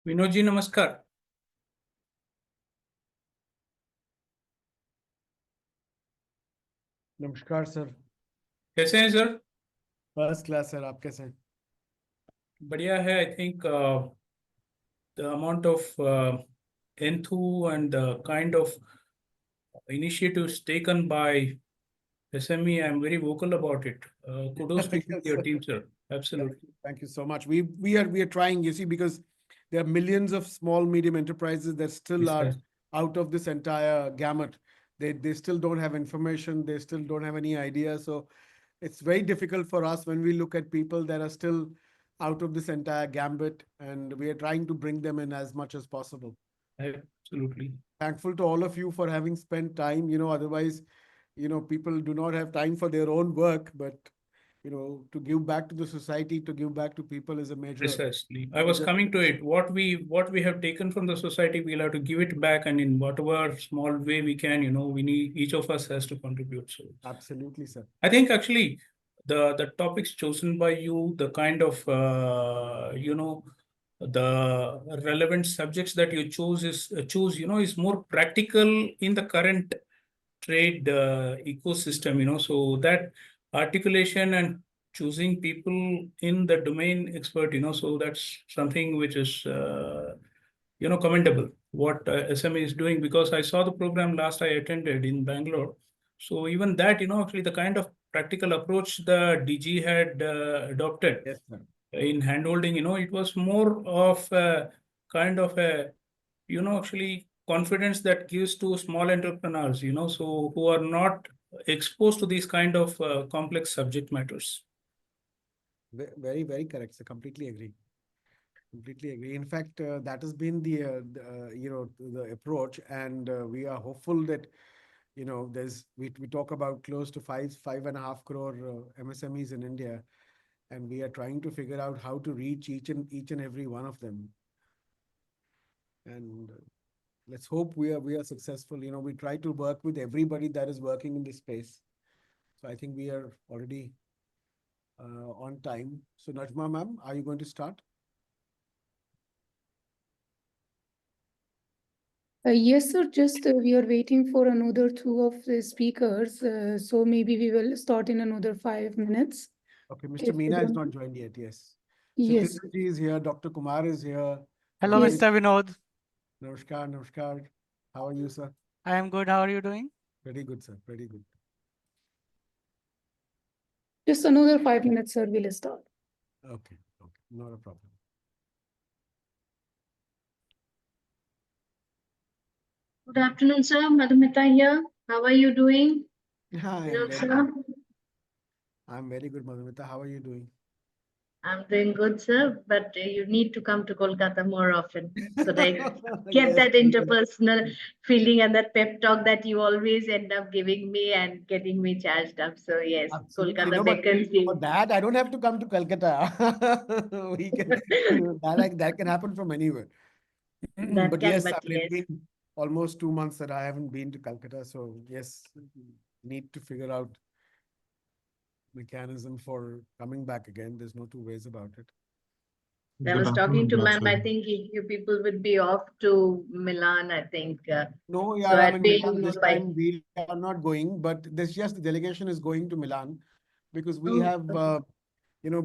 विनोद जी नमस्कार। नमस्कार सर। कैसे हैं सर? फर्स्ट क्लास सर, आप कैसे हैं? बढ़िया है। I think the amount of enthu and the kind of initiatives taken by SME, I'm very vocal about it. Kudos to you, Yes, your sir. team, sir. Thank Absolutely. you. Thank you so much. We are trying, you see, because there are millions of small medium enterprises that still Yes, are sir. out of this entire gamut. They still don't have information. They still don't have any idea. So it's very difficult for us when we look at people that are still out of this entire gambit, and we are trying to bring them in as much as possible. Absolutely. Thankful to all of you for having spent time. Otherwise, people do not have time for their own work, but to give back to the society, to give back to people is a Precisely. I was major. coming to it. What we have taken from the society, we'll have to give it back, and in whatever small way we can, we need, each of us has to contribute. So Absolutely, sir. I think actually the topics chosen by you, the kind of the relevant subjects that you choose, is more practical in the current trade ecosystem. So that articulation and choosing people in the domain expert. So that's something which is commendable. What SME is doing, because I saw the program last I attended in Bangalore. So even that, actually the kind of practical approach the DG had adopted Yes, sir. in handholding, it was more of a kind of a, actually confidence that gives to small entrepreneurs, so who are not exposed to these kind of complex subject matters. Very, very correct, sir. Completely agree. Completely agree. In fact, that has been the approach, and we are hopeful that we talk about close to 5.5 crore MSMEs in India, and we are trying to figure out how to reach each and every one of them. And let's hope we are successful. We try to work with everybody that is working in this space. So I think we are already on time. So Najma ma'am, are you going to start? Yes, sir. Just we are waiting for another two of the speakers. So maybe we will start in another 5 minutes. Okay, Mr. If you Meena has don't- not joined yet. Yes. Yes. Satender ji is here. Dr. Kumar is here. Hello, Yes. Mr. Vinod. Namaskar, namaskar. How are you, sir? I am good. How are you doing? Pretty good, sir. Pretty good. Just another 5 minutes, sir. We'll start. Okay, okay. Not a problem. Good afternoon, sir. Madhumita here. How are you doing? Hi, Hello, I'm very sir. good. I'm very good, Madhumita. How are you doing? I'm doing good, sir. But you need to come to Kolkata more often so that I get Yes, that we will. interpersonal feeling and that pep talk that you always end up giving me and getting me charged up. So yes, Absolutely. Kolkata No, but beckons for you. that, I don't have to come to Calcutta. That can happen from anywhere. That But can, yes, but it's yes. been almost 2 months that I haven't been to Calcutta. So yes, need to figure out mechanism for coming back again. There's no two ways about it. I was talking to ma'am. I think you people would be off to Milan, I think. No, So yeah, I I'd mean, be Milan this by. time we are not going, but there's just the delegation is going to Milan because we Oh, have,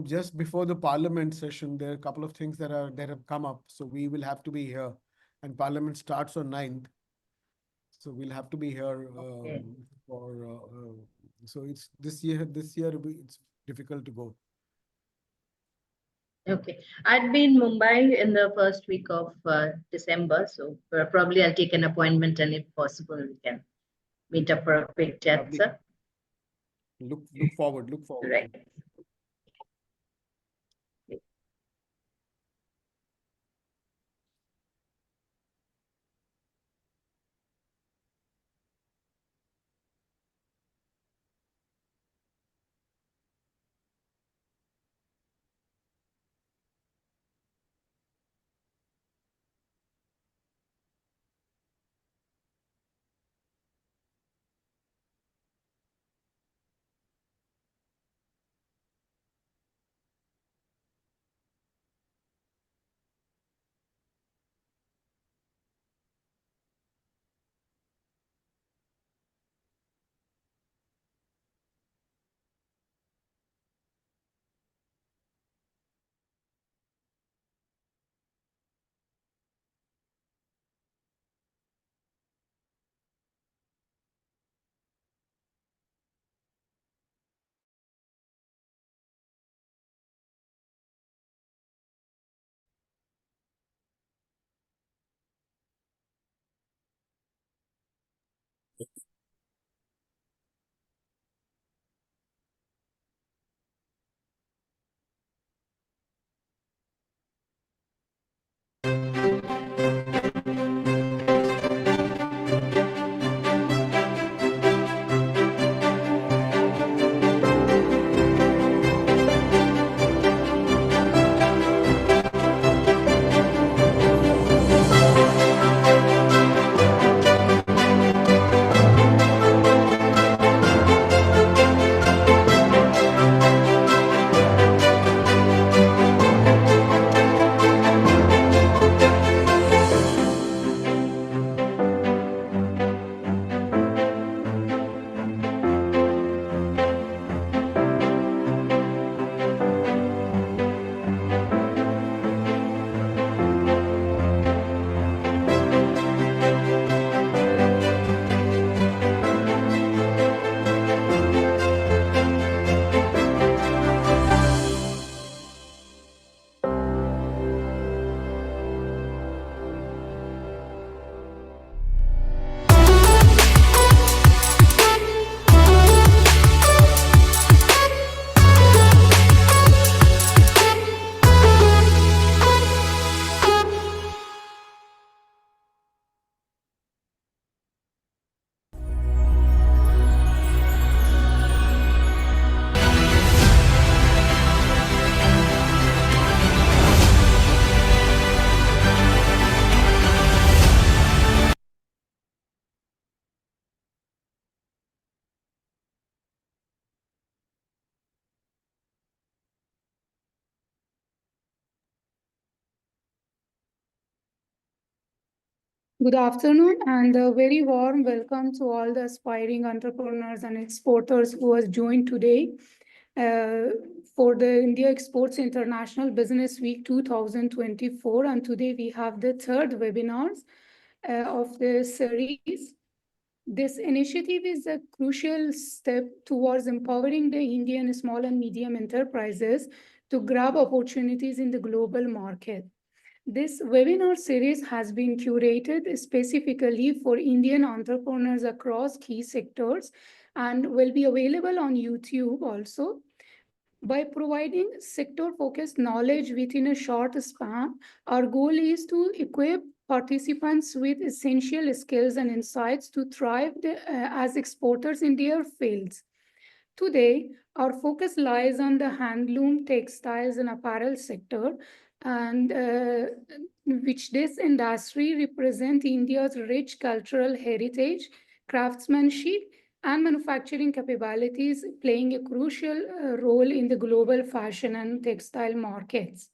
just before the parliament session, there are a couple of things that have come up. So we will have to be here, and parliament starts on 9th. So we'll have to be here Okay. so it's this year. It's difficult to go. Okay, I'd be in Mumbai in the first week of December, so probably I'll take an appointment, and if possible, we can meet up for a quick chat, Lovely. sir. Look forward. Look forward. Right. Good afternoon and a very warm welcome to all the aspiring entrepreneurs and exporters who has joined today for the India Exports International Business Week 2024. And today we have the third webinars of the series. This initiative is a crucial step towards empowering the Indian small and medium enterprises to grab opportunities in the global market. This webinar series has been curated specifically for Indian entrepreneurs across key sectors and will be available on YouTube also. By providing sector-focused knowledge within a short span, our goal is to equip participants with essential skills and insights to thrive as exporters in their fields. Today, our focus lies on the handloom, textiles, and apparel sector, and which this industry represents India's rich cultural heritage, craftsmanship, and manufacturing capabilities, playing a crucial role in the global fashion and textile markets.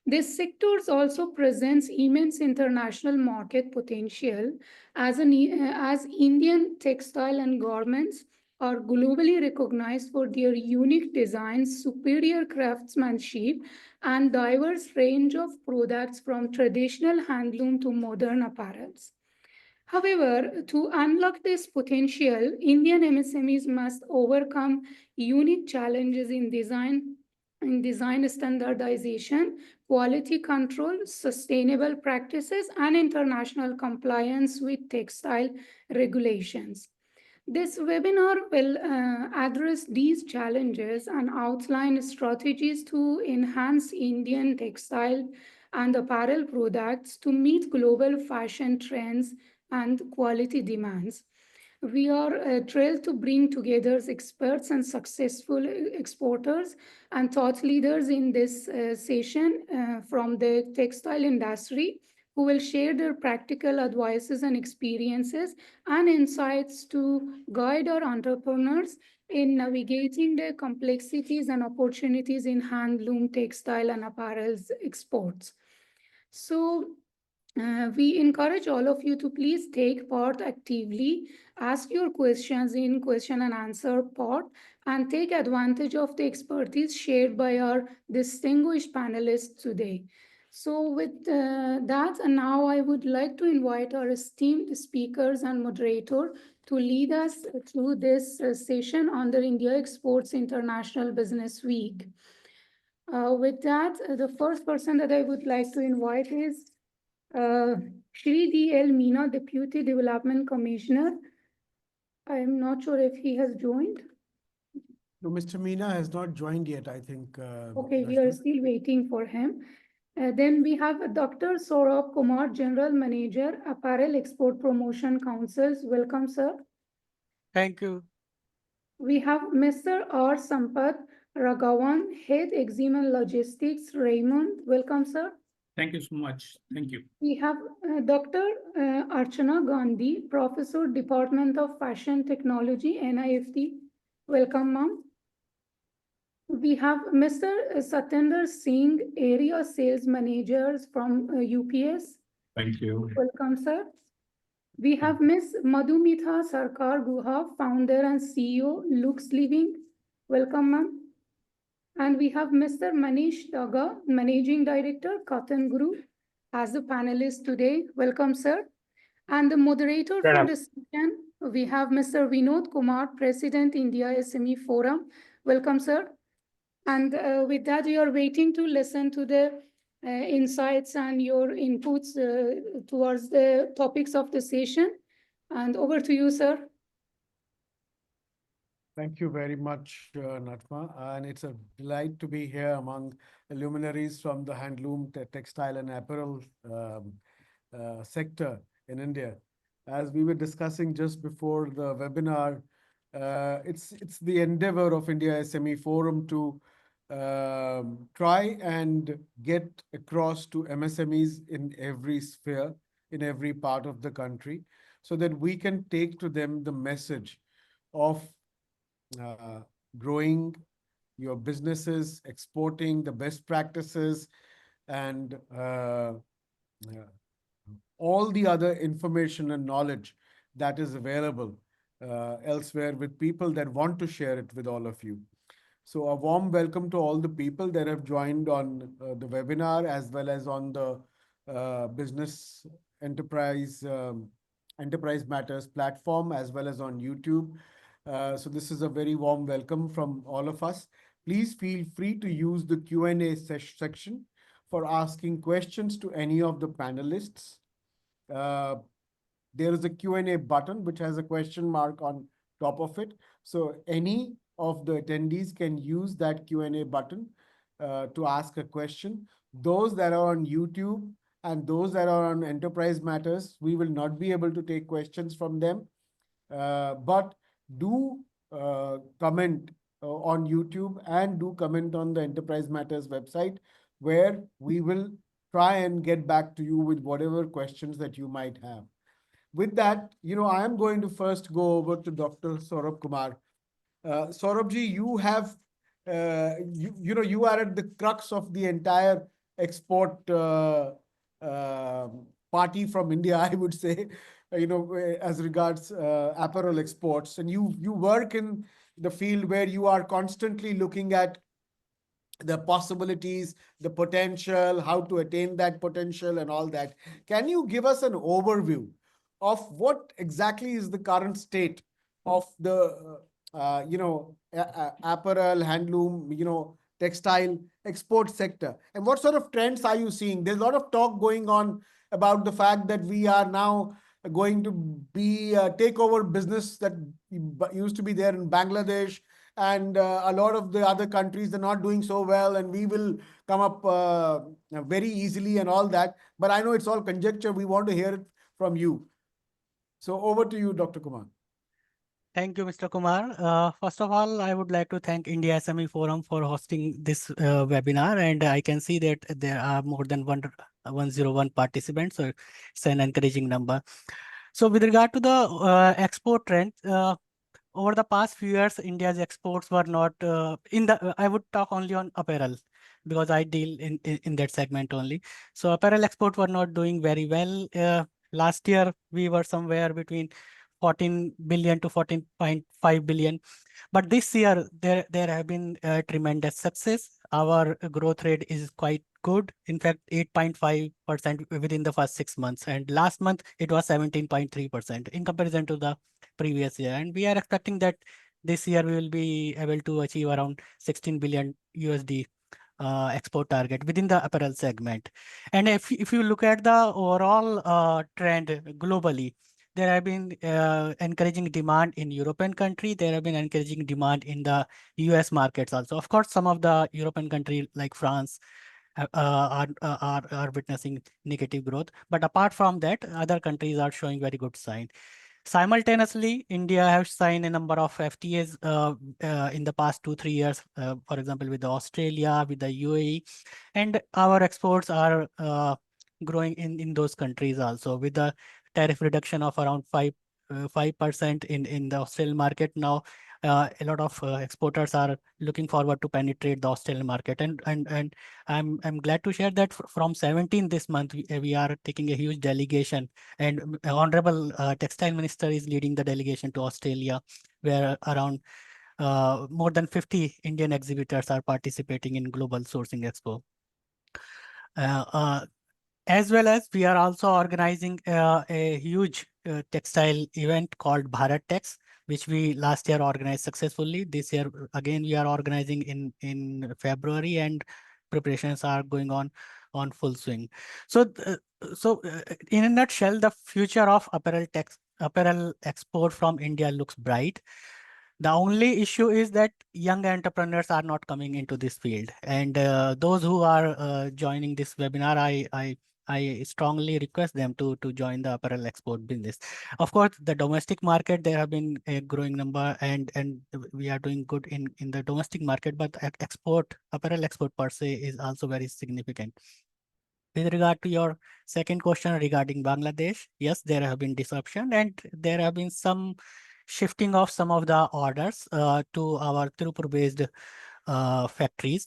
This sector also presents immense international market potential as Indian textile and garments are globally recognized for their unique designs, superior craftsmanship, and diverse range of products from traditional handloom to modern apparels. However, to unlock this potential, Indian MSMEs must overcome unique challenges in design standardization, quality control, sustainable practices, and international compliance with textile regulations. This webinar will address these challenges and outline strategies to enhance Indian textile and apparel products to meet global fashion trends and quality demands. We are thrilled to bring together experts and successful exporters and thought leaders in this session from the textile industry who will share their practical advices and experiences and insights to guide our entrepreneurs in navigating the complexities and opportunities in handloom, textile, and apparel exports. So, we encourage all of you to please take part actively, ask your questions in question and answer part, and take advantage of the expertise shared by our distinguished panelists today. So with that, and now I would like to invite our esteemed speakers and moderator to lead us through this session under India Exports International Business Week. With that, the first person that I would like to invite is Shri D.L. Meena, Deputy Development Commissioner. I am not sure if he has joined. No, Mr. Meena has not joined yet, I think. Okay, we are still waiting for him. Then we have Dr. Saurabh Kumar, General Manager, Apparel Export Promotion Councils. Welcome, sir. Thank you. We have Mr. R. Sampath, Raghavan, Head EXIM and Logistics, Raymond. Welcome, sir. Thank you so much. Thank you. We have Dr. Archana Gandhi, Professor, Department of Fashion Technology, NIFT. Welcome, ma'am. We have Mr. Satender Singh, Area Sales Managers from UPS. Thank you. Welcome, sir. We have Ms. Madhumita Sarkar Guha, Founder and CEO, Luxe Living. Welcome, ma'am. And we have Mr. Manish Daga, Managing Director, Cottonguru, as the panelist today. Welcome, sir. And the moderator for the session, we have Mr. Vinod Kumar, President, India SME Forum. Welcome, sir. And with that, we are waiting to listen to the insights and your inputs towards the topics of the session. And over to you, sir. Thank you very much, Natma. And it's a delight to be here among the luminaries from the handloom, textile and apparel sector in India. As we were discussing just before the webinar, it's the endeavor of India SME Forum to try and get across to MSMEs in every sphere, in every part of the country, so that we can take to them the message of growing your businesses, exporting the best practices, and all the other information and knowledge that is available elsewhere with people that want to share it with all of you. So a warm welcome to all the people that have joined on the webinar as well as on the Business Enterprise Enterprise Matters platform as well as on YouTube. So this is a very warm welcome from all of us. Please feel free to use the Q&A section for asking questions to any of the panelists. There is a Q&A button which has a question mark on top of it. So any of the attendees can use that Q&A button to ask a question. Those that are on YouTube and those that are on Enterprise Matters, we will not be able to take questions from them. But do comment on YouTube and do comment on the Enterprise Matters website, where we will try and get back to you with whatever questions that you might have. With that, I am going to first go over to Dr. Saurabh Kumar. Saurabhji, you have, you are at the crux of the entire export party from India, I would say, as regards apparel exports. And you work in the field where you are constantly looking at the possibilities, the potential, how to attain that potential and all that. Can you give us an overview of what exactly is the current state of the, apparel, handloom, textile export sector? And what sort of trends are you seeing? There's a lot of talk going on about the fact that we are now going to be a takeover business that used to be there in Bangladesh, and a lot of the other countries, they're not doing so well, and we will come up very easily and all that. But I know it's all conjecture. We want to hear it from you. So over to you, Dr. Kumar. Thank you, Mr. Kumar. First of all, I would like to thank India SME Forum for hosting this webinar. And I can see that there are more than 101 participants. So it's an encouraging number. So with regard to the export trend, over the past few years, India's exports were not I would talk only on apparel because I deal in that segment only. So apparel export were not doing very well. Last year, we were somewhere between 14 billion to 14.5 billion. But this year, there have been tremendous success. Our growth rate is quite good. In fact, 8.5% within the first 6 months. And last month, it was 17.3% in comparison to the previous year. And we are expecting that this year we will be able to achieve around 16 billion USD export target within the apparel segment. And if you look at the overall trend globally, there have been encouraging demand in European country. There have been encouraging demand in the US markets also. Of course, some of the European countries like France are witnessing negative growth. But apart from that, other countries are showing very good sign. Simultaneously, India has signed a number of FTAs in the past 2-3 years, for example, with Australia, with the UAE, and our exports are growing in those countries also, with the tariff reduction of around 5% in the Australian market. Now a lot of exporters are looking forward to penetrate the Australian market, and I'm glad to share that from 17 this month we are taking a huge delegation, and Honorable Textile Minister is leading the delegation to Australia, where around more than 50 Indian exhibitors are participating in Global Sourcing Expo. As well as we are also organizing a huge textile event called Bharat Tex, which we last year organized successfully. This year again we are organizing in February, and preparations are going on full swing. So in a nutshell, the future of apparel export from India looks bright. The only issue is that young entrepreneurs are not coming into this field, and those who are joining this webinar, I strongly request them to join the apparel export business. Of course, the domestic market, there have been a growing number, and we are doing good in the domestic market, but apparel export per se is also very significant. With regard to your second question regarding Bangladesh, yes, there have been disruption, and there have been some shifting of some of the orders to our Tirupur-based factories.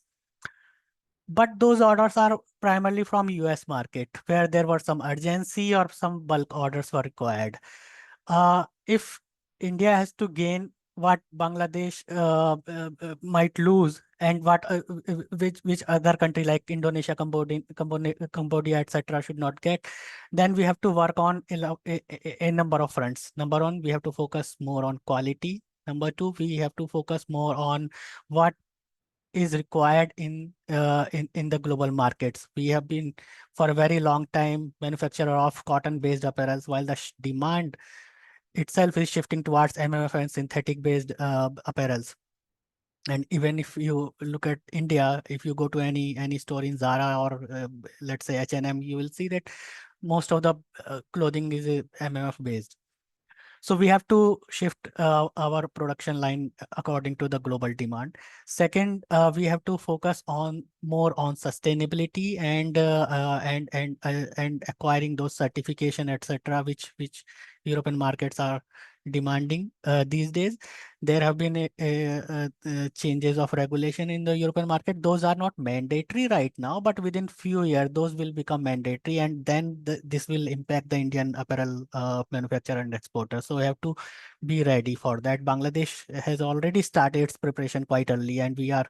But those orders are primarily from US market, where there were some urgency or some bulk orders were required. If India has to gain what Bangladesh might lose, and what which other country like Indonesia, Cambodia, etc. should not get, then we have to work on a number of fronts. Number one, we have to focus more on quality. Number two, we have to focus more on what is required in the global markets. We have been for a very long time manufacturer of cotton-based apparels, while the demand itself is shifting towards MMF and synthetic-based apparels. And even if you look at India, if you go to any store in Zara or let's say H&M, you will see that most of the clothing is MMF based. So we have to shift our production line according to the global demand. Second, we have to focus more on sustainability and acquiring those certification, etc., which European markets are demanding these days. There have been changes of regulation in the European market. Those are not mandatory right now, but within few years, those will become mandatory, and then this will impact the Indian apparel manufacturer and exporter. So we have to be ready for that. Bangladesh has already started its preparation quite early, and we are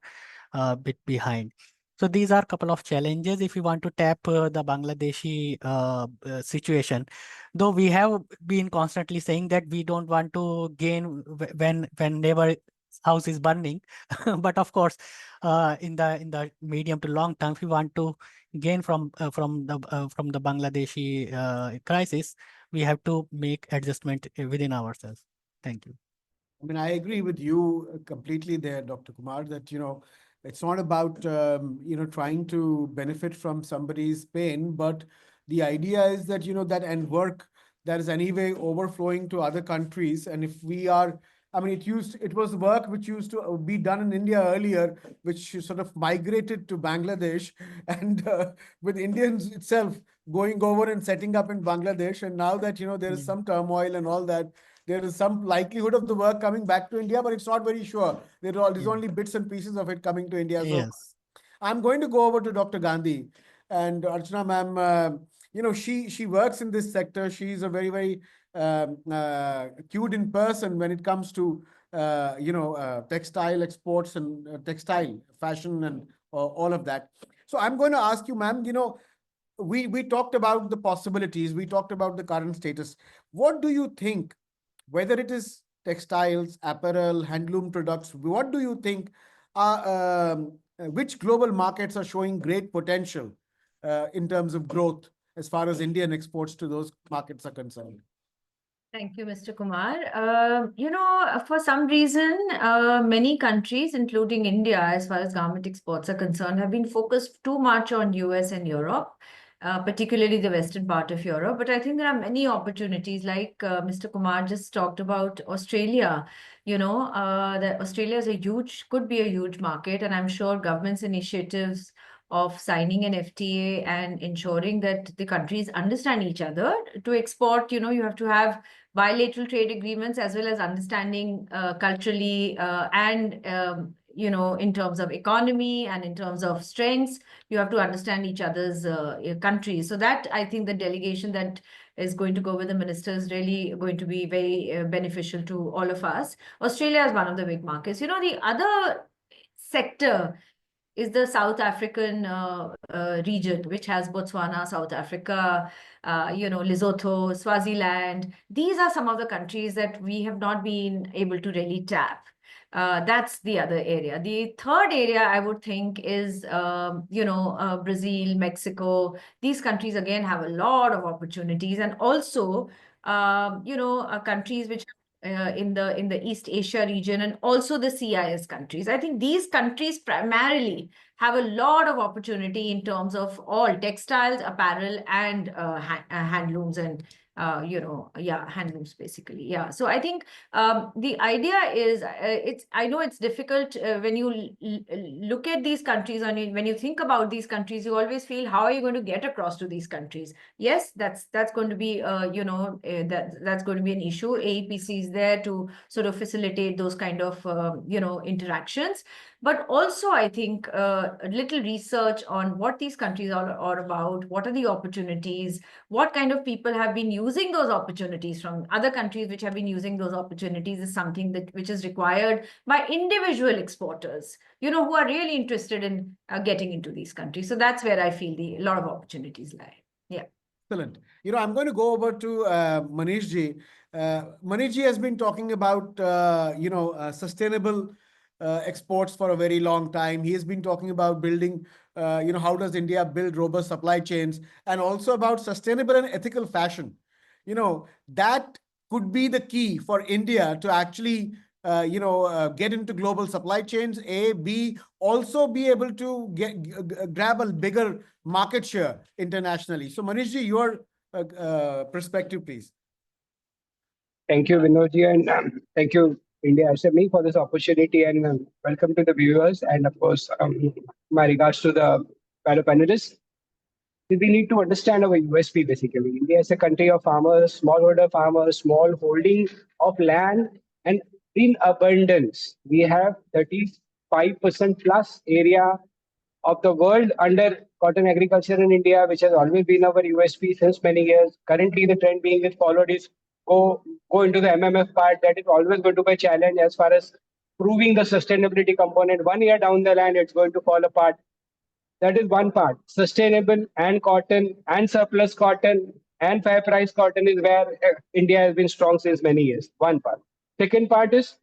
a bit behind. So these are a couple of challenges if you want to tap the Bangladeshi situation. Though we have been constantly saying that we don't want to gain when neighbor house is burning, but of course, in the medium to long term, if we want to gain from the Bangladeshi crisis, we have to make adjustment within ourselves. Thank you. I mean, I agree with you completely there, Dr. Kumar, that, it's not about, trying to benefit from somebody's pain, but the idea is that, that and work that is anyway overflowing to other countries. And if we are, I mean, it was work which used to be done in India earlier, which sort of migrated to Bangladesh, and with Indians itself going over and setting up in Bangladesh. And now that, there is some turmoil and all that, there is some likelihood of the work coming back to India, but it's not very sure. There's only bits and pieces of it coming to India. So Yes. I'm going to go over to Dr. Gandhi, and Archana ma'am, she works in this sector. She's a very, very cued in person when it comes to, textile exports and textile fashion and all of that. So I'm going to ask you, ma'am, we talked about the possibilities. We talked about the current status. What do you think, whether it is textiles, apparel, handloom products, what do you think which global markets are showing great potential in terms of growth as far as Indian exports to those markets are concerned? Thank you, Mr. Kumar. For some reason, many countries, including India, as far as garment exports are concerned, have been focused too much on US and Europe, particularly the western part of Europe. But I think there are many opportunities, like Mr. Kumar just talked about Australia. That Australia is could be a huge market, and I'm sure government's initiatives of signing an FTA and ensuring that the countries understand each other to export, you have to have bilateral trade agreements as well as understanding culturally and in terms of economy and in terms of strengths, you have to understand each other's countries. So that I think the delegation that is going to go with the ministers really going to be very beneficial to all of us. Australia is one of the big markets. The other sector is the South African region, which has Botswana, South Africa, Lesotho, Swaziland. These are some of the countries that we have not been able to really tap. That's the other area. The third area I would think is, Brazil, Mexico. These countries again have a lot of opportunities, and also, countries which in the East Asia region, and also the CIS countries. I think these countries primarily have a lot of opportunity in terms of all textiles, apparel, and handlooms and handlooms basically. Yeah. So I think the idea is I know it's difficult when you look at these countries, when you think about these countries, you always feel, how are you going to get across to these countries? Yes, that's going to be that's going to be an issue. AEPC is there to sort of facilitate those kind of interactions. But also, I think a little research on what these countries are about, what are the opportunities, what kind of people have been using those opportunities from other countries which have been using those opportunities is something which is required by individual exporters, who are really interested in getting into these countries. So that's where I feel a lot of opportunities lie. Yeah. Excellent. I'm going to go over to Manish ji. Manish ji has been talking about, sustainable exports for a very long time. He has been talking about building, how does India build robust supply chains, and also about sustainable and ethical fashion. That could be the key for India to actually, get into global supply chains, A, B, also be able to grab a bigger market share internationally. So Manish ji, your perspective, please. Thank you, Vinod ji, and thank you, India SME, for this opportunity, and welcome to the viewers, and of course, my regards to the fellow panelists. We need to understand our USP basically. India is a country of farmers, smallholder farmers, small holding of land, and in abundance. We have 35% plus area of the world under cotton agriculture in India, which has always been our USP since many years. Currently, the trend being followed is go into the MMF part. That is always going to be a challenge as far as proving the sustainability component. 1 year down the line, it's going to fall apart. That is one part. Sustainable and cotton and surplus cotton and fair price cotton is where India has been strong since many years. One part. Second part is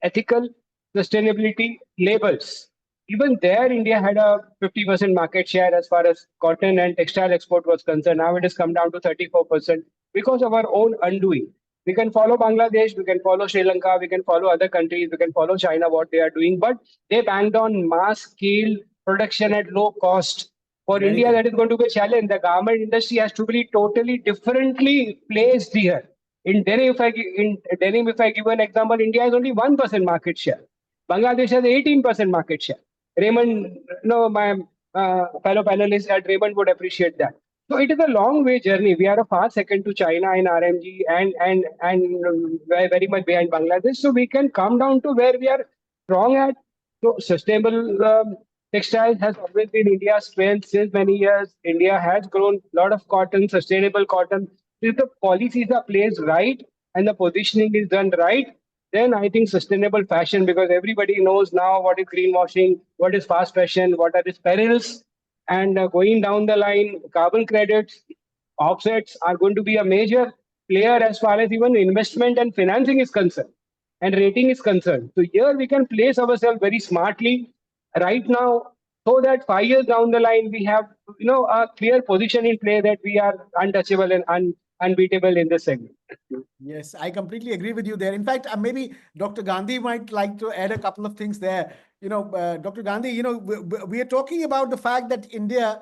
ethical sustainability labels. Even there, India had a 50% market share as far as cotton and textile export was concerned. Now it has come down to 34% because of our own undoing. We can follow Bangladesh, we can follow Sri Lanka, we can follow other countries, we can follow China, what they are doing, but they banged on mass scale production at low cost. For Very India, good. that is going to be a challenge. The garment industry has to be totally differently placed here. In denim, if I give an example, India has only 1% market share. Bangladesh has 18% market share. Raymond, my fellow panelists at Raymond would appreciate that. So it is a long way journey. We are a far second to China in RMG and very, very much behind Bangladesh. So we can come down to where we are strong at. So sustainable textiles has always been India's strength since many years. India has grown a lot of cotton, sustainable cotton. If the policies are placed right and the positioning is done right, then I think sustainable fashion, because everybody knows now what is greenwashing, what is fast fashion, what are its perils, and going down the line, carbon credits, offsets are going to be a major player as far as even investment and financing is concerned, and rating is concerned. So here we can place ourselves very smartly right now, so that 5 years down the line we have a clear position in play that we are untouchable and unbeatable in the segment. Yes, I completely agree with you there. In fact, maybe Dr. Gandhi might like to add a couple of things there. Dr. Gandhi, we are talking about the fact that India,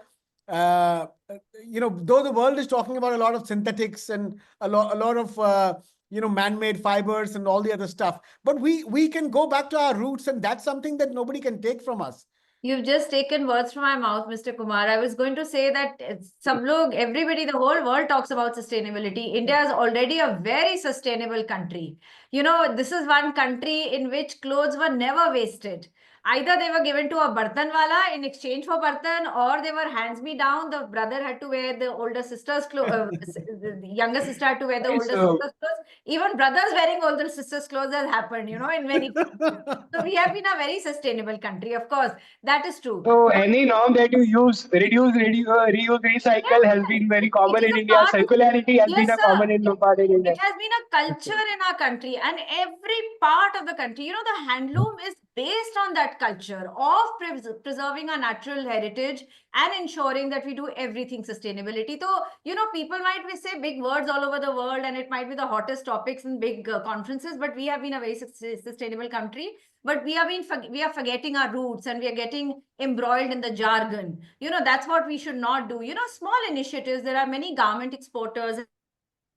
though the world is talking about a lot of synthetics and a lot of, man-made fibers and all the other stuff, but we can go back to our roots, and that's something that nobody can take from us. You've just taken words from my mouth, Mr. Kumar. I was going to say that everybody, the whole world talks about sustainability. India is already a very sustainable country. This is one country in which clothes were never wasted. Either they were given to a bartan wala in exchange for bartan, or they were hands me down. The brother had to wear the older sister's clothes. The younger sister had to wear the older sister's clothes. Even brothers wearing older sister's clothes has happened, in many countries. So we have been a very sustainable country, of course. That is true. So any norm that you use, reduce, reuse, recycle has been very common in India. Circularity has been a common part in India. It has been a culture in our country, and every part of the country, the handloom is based on that culture of preserving our natural heritage and ensuring that we do everything sustainability. So, people might say big words all over the world, and it might be the hottest topics in big conferences, but we have been a very sustainable country. But we are forgetting our roots, and we are getting embroiled in the jargon. That's what we should not do. Small initiatives. There are many garment exporters,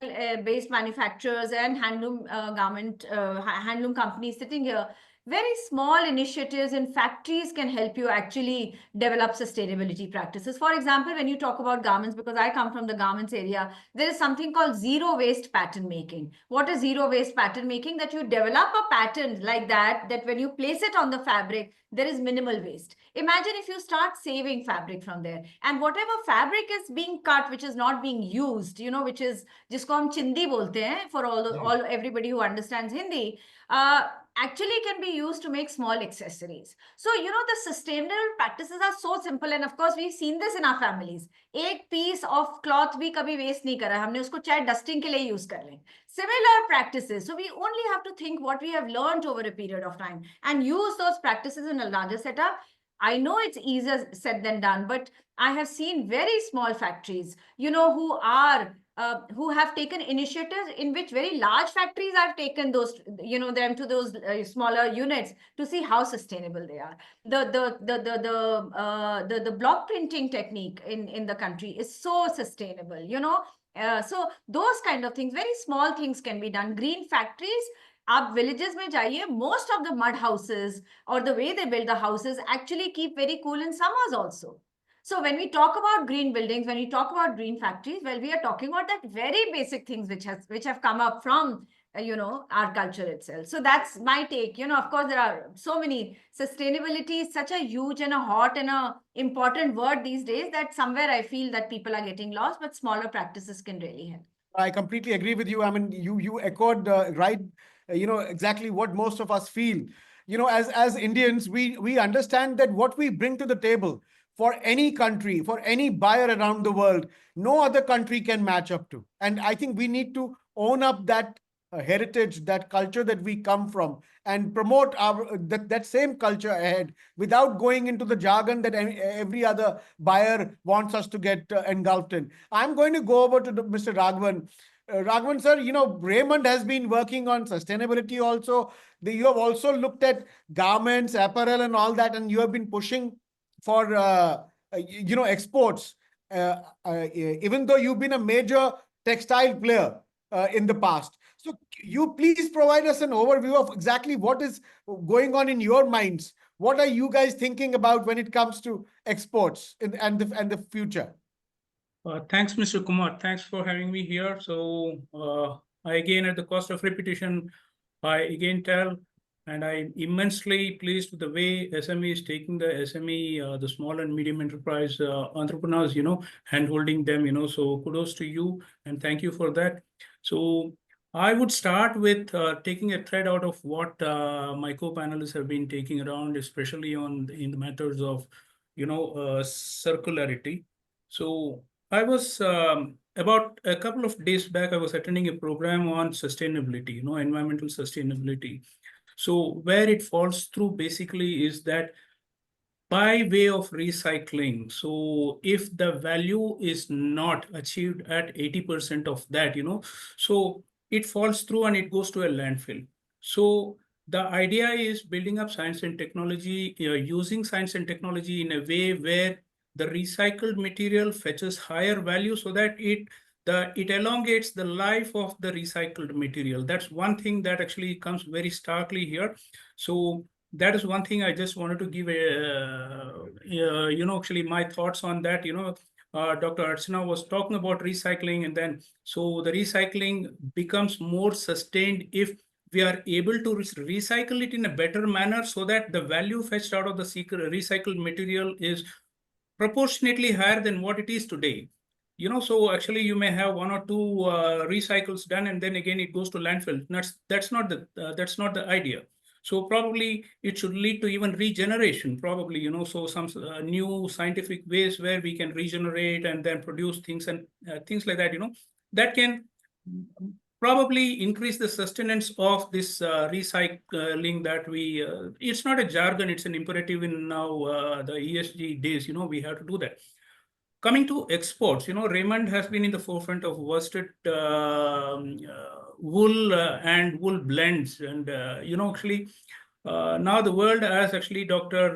based manufacturers, and handloom handloom companies sitting here. Very small initiatives in factories can help you actually develop sustainability practices. For example, when you talk about garments, because I come from the garments area, there is something called zero waste pattern making. What is zero waste pattern making? That you develop a pattern like that when you place it on the fabric, there is minimal waste. Imagine if you start saving fabric from there, and whatever fabric is being cut, which is not being used, which is jisko hum chindi bolte hain, for everybody who understands Hindi, actually can be used to make small accessories. So, the sustainable practices are so simple. And of course, we've seen this in our families. Ek piece of cloth bhi kabhi waste nahi kara. Humne usko chahe dusting ke liye use kar le. Similar practices. So we only have to think what we have learned over a period of time and use those practices in a larger setup. I know it's easier said than done, but I have seen very small factories, who have taken initiatives in which very large factories have taken those, them to those smaller units to see how sustainable they are. The block printing technique in the country is so sustainable, so those kind of things, very small things can be done. Green factories. Up villages mein jaiye, most of the mud houses or the way they build the houses actually keep very cool in summers also. So when we talk about green buildings, when we talk about green factories, well, we are talking about that very basic things which have come up from, our culture itself. So that's my take. Of course, there are so many. Sustainability is such a huge and a hot and a important word these days that somewhere I feel that people are getting lost, but smaller practices can really help. I completely agree with you. I mean, you echoed right, exactly what most of us feel. As Indians, we understand that what we bring to the table for any country, for any buyer around the world, no other country can match up to. And I think we need to own up that heritage, that culture that we come from, and promote that same culture ahead without going into the jargon that every other buyer wants us to get engulfed in. I'm going to go over to Mr. Raghavan. Raghavan sir, Raymond has been working on sustainability also. You have also looked at garments, apparel and all that, and you have been pushing for, exports, even though you've been a major textile player in the past. So you please provide us an overview of exactly what is going on in your minds. What are you guys thinking about when it comes to exports and the future? Thanks, Mr. Kumar. Thanks for having me here. So I again, at the cost of repetition, I again tell, and I'm immensely pleased with the way SME is taking the SME, the small and medium enterprise entrepreneurs, hand-holding them, so kudos to you and thank you for that. So I would start with taking a thread out of what my co-panelists have been taking around, especially in the matters of, circularity. So I was about a couple of days back, I was attending a program on sustainability, environmental sustainability. So where it falls through basically is that by way of recycling. So if the value is not achieved at 80% of that, so it falls through and it goes to a landfill. So the idea is building up science and technology, using science and technology in a way where the recycled material fetches higher value so that it elongates the life of the recycled material. That's one thing that actually comes very starkly here. So that is one thing I just wanted to give actually my thoughts on that. Dr. Archana was talking about recycling, and then so the recycling becomes more sustained if we are able to recycle it in a better manner so that the value fetched out of the recycled material is proportionately higher than what it is today. So actually you may have one or two recycles done, and then again it goes to landfill. That's not the idea. So probably it should lead to even regeneration, probably, so some new scientific ways where we can regenerate and then produce things and things like that, that can probably increase the sustenance of this recycling that it's not a jargon, it's an imperative in now the ESG days, we have to do that. Coming to exports, Raymond has been in the forefront of worsted wool and wool blends. And, actually, now the world, as actually Dr.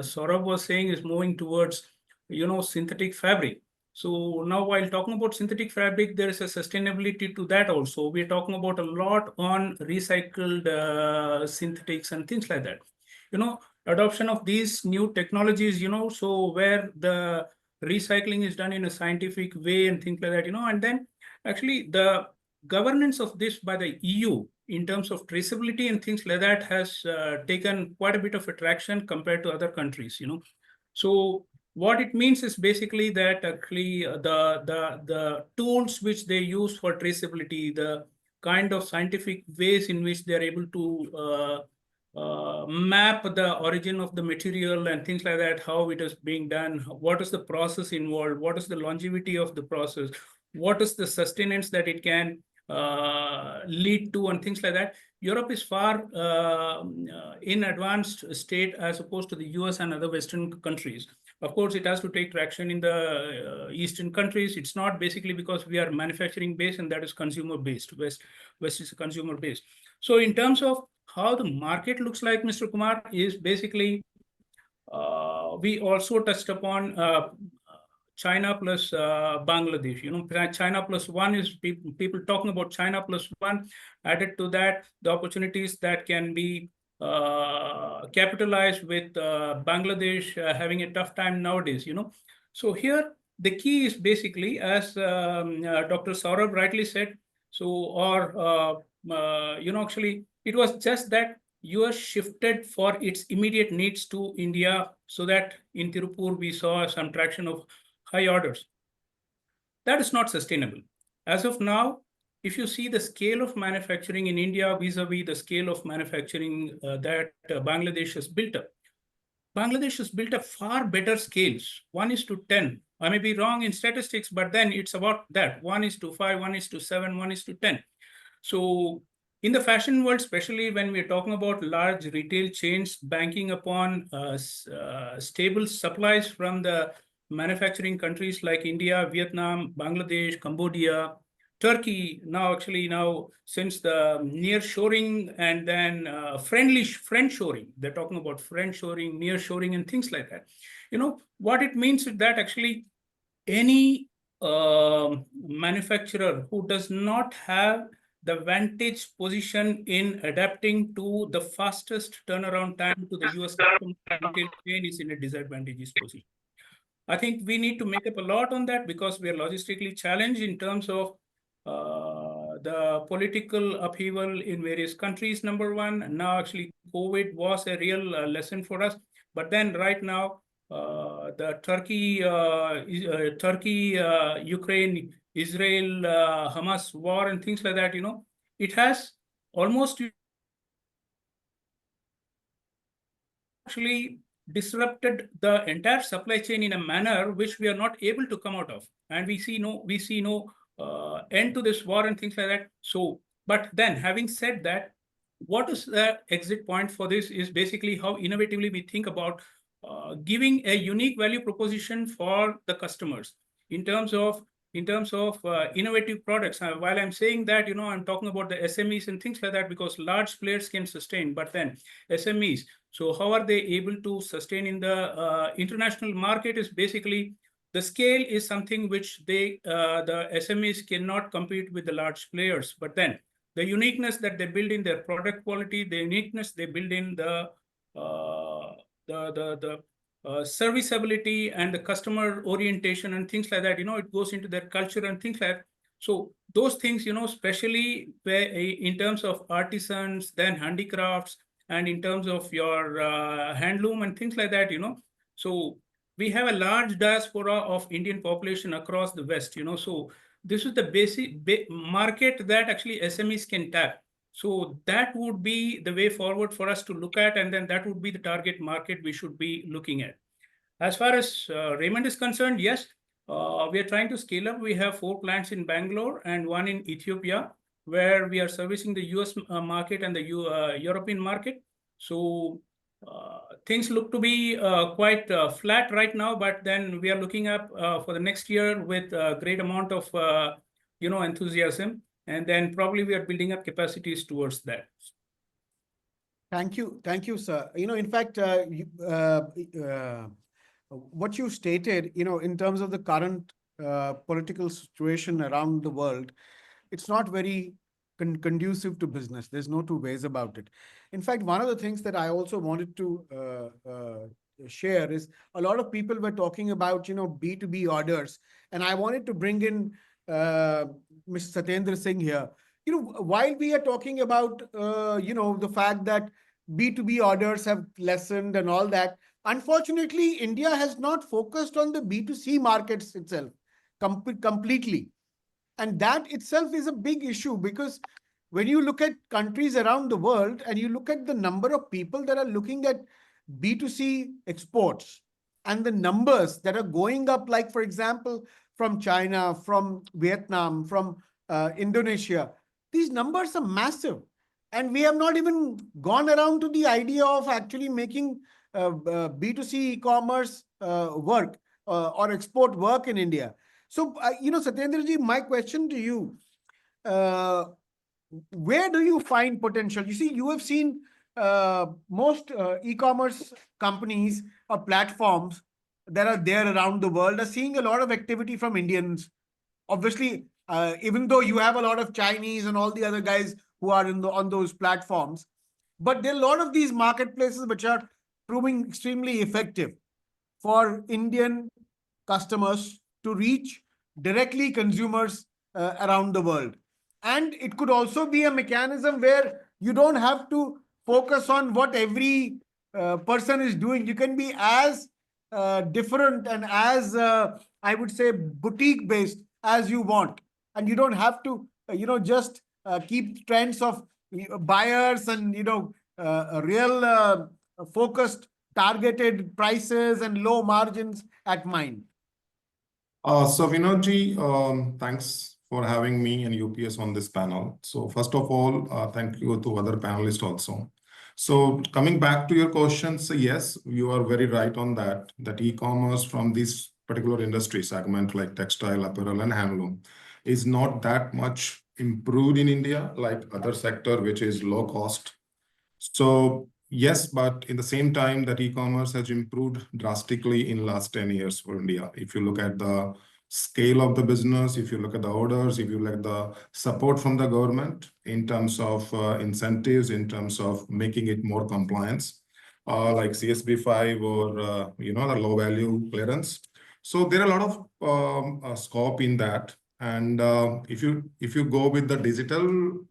Saurabh was saying, is moving towards, synthetic fabric. So now while talking about synthetic fabric, there is a sustainability to that also. We're talking about a lot on recycled synthetics and things like that. Adoption of these new technologies, so where the recycling is done in a scientific way and things like that, and then actually the governance of this by the EU in terms of traceability and things like that has taken quite a bit of attraction compared to other countries, So what it means is basically that actually the tools which they use for traceability, the kind of scientific ways in which they're able to map the origin of the material and things like that, how it is being done, what is the process involved, what is the longevity of the process, what is the sustenance that it can lead to and things like that. Europe is far in advanced state as opposed to the US and other Western countries. Of course, it has to take traction in the Eastern countries. It's not basically because we are manufacturing based and that is consumer based. West is consumer based. So in terms of how the market looks like, Mr. Kumar, is basically we also touched upon China plus Bangladesh. China plus one is people talking about China plus one. Added to that, the opportunities that can be capitalized with Bangladesh having a tough time nowadays. So here the key is basically, as Dr. Saurabh rightly said. So or actually it was just that US shifted for its immediate needs to India, so that in Tirupur we saw some traction of high orders. That is not sustainable. As of now, if you see the scale of manufacturing in India vis-a-vis the scale of manufacturing that Bangladesh has built up, Bangladesh has built up far better scales, 1:10. I may be wrong in statistics, but then it's about that, 1:5, 1:7, 1:10. So in the fashion world, especially when we're talking about large retail chains banking upon stable supplies from the manufacturing countries like India, Vietnam, Bangladesh, Cambodia, Turkey, now since the near-shoring and then friend-shoring, they're talking about friend-shoring, near-shoring and things like that. What it means is that actually any manufacturer who does not have the vantage position in adapting to the fastest turnaround time to the US retail chain is in a disadvantageous position. I think we need to make up a lot on that because we are logistically challenged in terms of the political upheaval in various countries, number one. Now, actually, COVID was a real lesson for us. But then right now, the Turkey, Ukraine, Israel, Hamas war and things like that, it has almost actually disrupted the entire supply chain in a manner which we are not able to come out of. And we see no end to this war and things like that. So, but then having said that, what is the exit point for this is basically how innovatively we think about giving a unique value proposition for the customers in terms of innovative products. While I'm saying that, I'm talking about the SMEs and things like that, because large players can sustain, but then SMEs, so how are they able to sustain in the international market is basically the scale is something which the SMEs cannot compete with the large players, but then the uniqueness that they build in their product quality, the uniqueness they build in the serviceability and the customer orientation and things like that, it goes into their culture and things like that. So those things, especially where in terms of artisans, then handicrafts, and in terms of your handloom and things like that, so we have a large diaspora of Indian population across the West, so this is the basic market that actually SMEs can tap. So that would be the way forward for us to look at, and then that would be the target market we should be looking at. As far as Raymond is concerned, yes, we are trying to scale up. We have 4 plants in Bangalore and 1 in Ethiopia, where we are servicing the US market and the European market. So things look to be quite flat right now, but then we are looking up for the next year with a great amount of enthusiasm. And then probably we are building up capacities towards that. Thank you, sir. In fact, what you stated, in terms of the current political situation around the world, it's not very conducive to business. There's no two ways about it. In fact, one of the things that I also wanted to share is a lot of people were talking about, B2B orders, and I wanted to bring in Mr. Satender Singh here. While we are talking about, the fact that B2B orders have lessened and all that, unfortunately, India has not focused on the B2C markets itself completely. And that itself is a big issue, because when you look at countries around the world and you look at the number of people that are looking at B2C exports and the numbers that are going up, like, for example, from China, from Vietnam, from Indonesia, these numbers are massive. And we have not even gone around to the idea of actually making B2C e-commerce work or export work in India. So, Satendraji, my question to you, where do you find potential? You see, you have seen most e-commerce companies or platforms that are there around the world are seeing a lot of activity from Indians. Obviously, even though you have a lot of Chinese and all the other guys who are on those platforms, but there are a lot of these marketplaces which are proving extremely effective for Indian customers to reach directly consumers around the world. And it could also be a mechanism where you don't have to focus on what every person is doing. You can be as different and as, I would say, boutique based as you want. And you don't have to, just keep trends of buyers and, real focused, targeted prices and low margins at mind. So Vinodji, thanks for having me and UPS on this panel. So first of all, thank you to other panelists also. So coming back to your questions, yes, you are very right on that e-commerce from this particular industry segment like textile, apparel and handloom is not that much improved in India like other sector, which is low cost. So yes, but in the same time that e-commerce has improved drastically in last 10 years for India. If you look at the scale of the business, if you look at the orders, if you look at the support from the government in terms of incentives, in terms of making it more compliance, like CSB5 or, the low value clearance. So there are a lot of scope in that. And if you go with the digital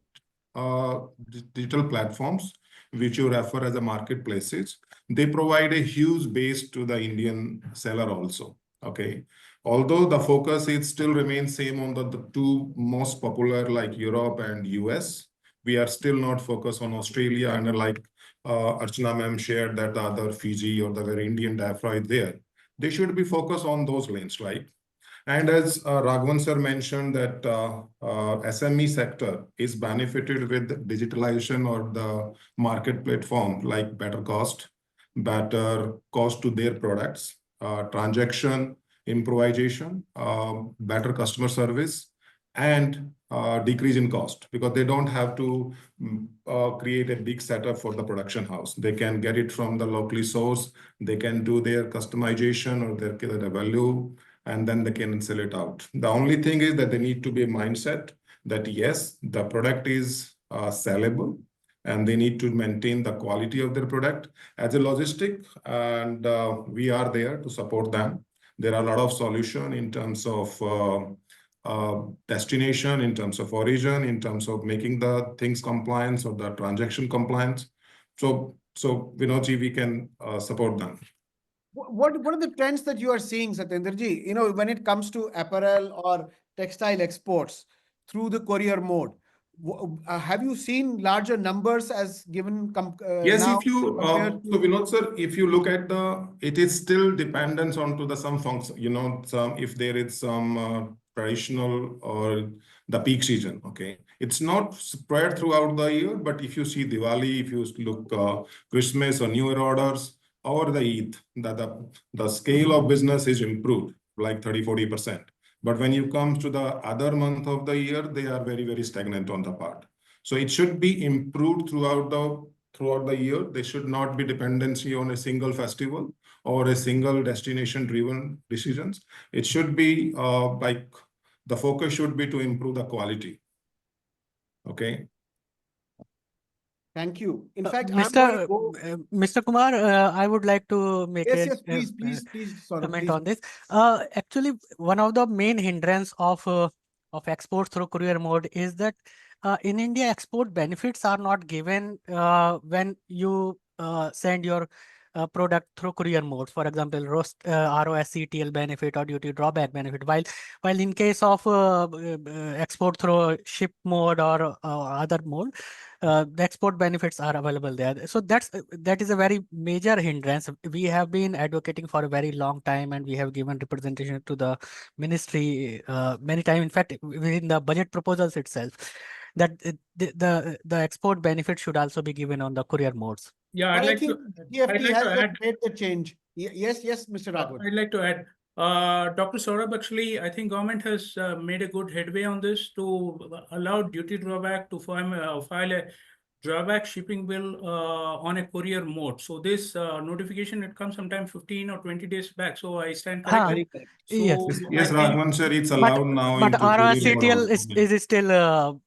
platforms, which you refer as the marketplaces, they provide a huge base to the Indian seller also. Okay. Although the focus is still remains same on the two most popular like Europe and US, we are still not focused on Australia, and like Archana ma'am shared that the other Fiji or the very Indian diaspora is there. They should be focused on those lanes, right? And as Raghavan sir mentioned that SME sector is benefited with digitalization or the market platform like better cost, better cost to their products, transaction improvisation, better customer service, and decrease in cost, because they don't have to create a big setup for the production house. They can get it from the locally sourced, they can do their customization or their value, and then they can sell it out. The only thing is that they need to be a mindset that yes, the product is sellable, and they need to maintain the quality of their product as a logistic, and we are there to support them. There are a lot of solutions in terms of destination, in terms of origin, in terms of making the things compliance or the transaction compliance. So Vinodji, we can support them. What are the trends that you are seeing, Satenderji? You know, when it comes to apparel or textile exports through the courier mode, have you seen larger numbers as given yes, now if you compared so to- Vinod sir, if you look at it is still dependence onto the some function, you know, some if there is some traditional or the peak season. Okay, it's not spread throughout the year, but if you see Diwali, if you look Christmas or New Year orders or the Eid, the scale of business is improved like 30-40%. But when you come to the other month of the year, they are very, very stagnant on the part. So it should be improved throughout the year. There should not be dependency on a single festival or a single destination driven decisions. It should be like the focus should be to improve the quality. Okay. Thank you. In fact, I'm going to go... Mr. Kumar, I would like to make Yes, please, Saurabh, comment please. on this. Actually, one of the main hindrance of exports through courier mode is that in India, export benefits are not given when you send your product through courier mode. For example, ROSCTL benefit or duty drawback benefit. While in case of export through ship mode or other mode, the export benefits are available there. So that is a very major hindrance. We have been advocating for a very long time, and we have given representation to the ministry many times. In fact, within the budget proposals itself, that the export benefit should also be given on the courier modes. Yeah, But I'd I like think to EFT has add. made the change. Yes, Mr. Raghavan. I'd like to add. Dr. Saurabh, actually, I think government has made a good headway on this to allow duty drawback to file a drawback shipping bill on a courier mode. So this notification, it comes sometime 15 or 20 days back. So I stand corrected. Very correct. So Yes. Yes, I think, Raghavan sir, it's allowed now. But into courier mode ROSCTL also. is still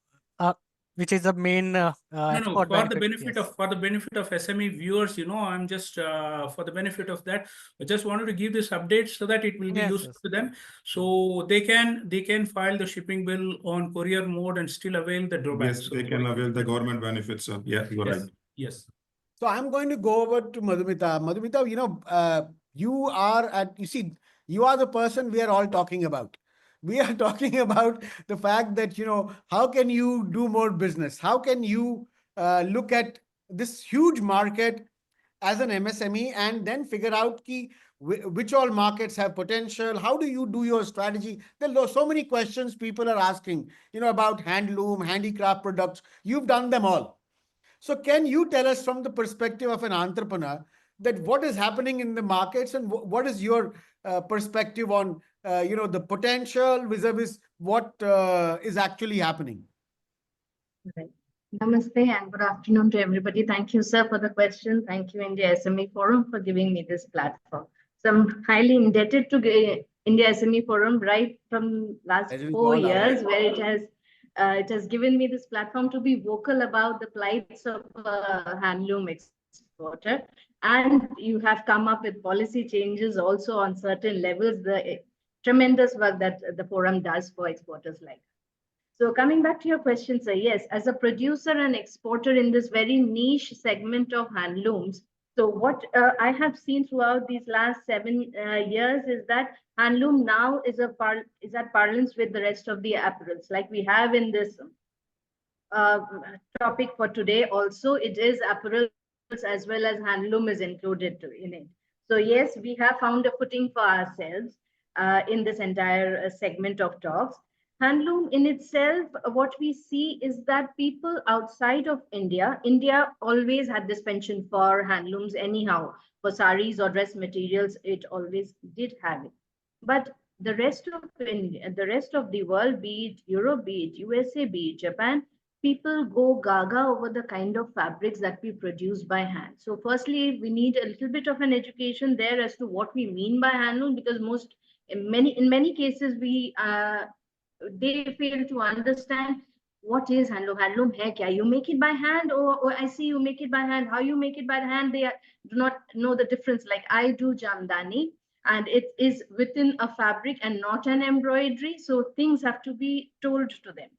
which is the main no, export for the benefit. benefit of SME viewers, you know, I'm just for the benefit of that, I just wanted to give this update so that it will be useful to them. So they can file the shipping bill on courier mode and still avail the drawback. Yes, they can avail the government benefits. Sir. Yeah, you're right. Yes. So I'm going to go over to Madhumita. Madhumita, you know, you are the person we are all talking about. We are talking about the fact that, you know, how can you do more business? How can you look at this huge market as an MSME and then figure out which all markets have potential? How do you do your strategy? There are so many questions people are asking, you know, about handloom, handicraft products. You've done them all. So can you tell us from the perspective of an entrepreneur that what is happening in the markets and what is your perspective on you know, the potential vis-a-vis what is actually happening? Right. Namaste and good afternoon to everybody. Thank you, sir, for the question. Thank you, India SME Forum, for giving me this platform. So I'm highly indebted to India SME Forum right from last 4 years, where it has given me this platform to be vocal about the plights of handloom exporter. And you have come up with policy changes also on certain levels, the tremendous work that the forum does for exporters like. So coming back to your question, sir, yes, as a producer and exporter in this very niche segment of handlooms, so what I have seen throughout these last 7 years is that handloom now is at parlance with the rest of the apparels. Like we have in this topic for today, also it is apparels as well as handloom is included in it. So yes, we have found a footing for ourselves in this entire segment of talks. handloom in itself, what we see is that people outside of India always had this penchant for handlooms anyhow, for saris or dress materials, it always did have it. But the rest of India, the rest of the world, be it Europe, be it USA, be it Japan, people go gaga over the kind of fabrics that we produce by hand. So firstly, we need a little bit of an education there as to what we mean by handloom, because in many cases they fail to understand what is handloom. Handloom hai kya? You make it by hand, or I see you make it by hand. How you make it by hand? Do not know the difference. Like I do jamdani, and it is within a fabric and not an embroidery. So things have to be told to them.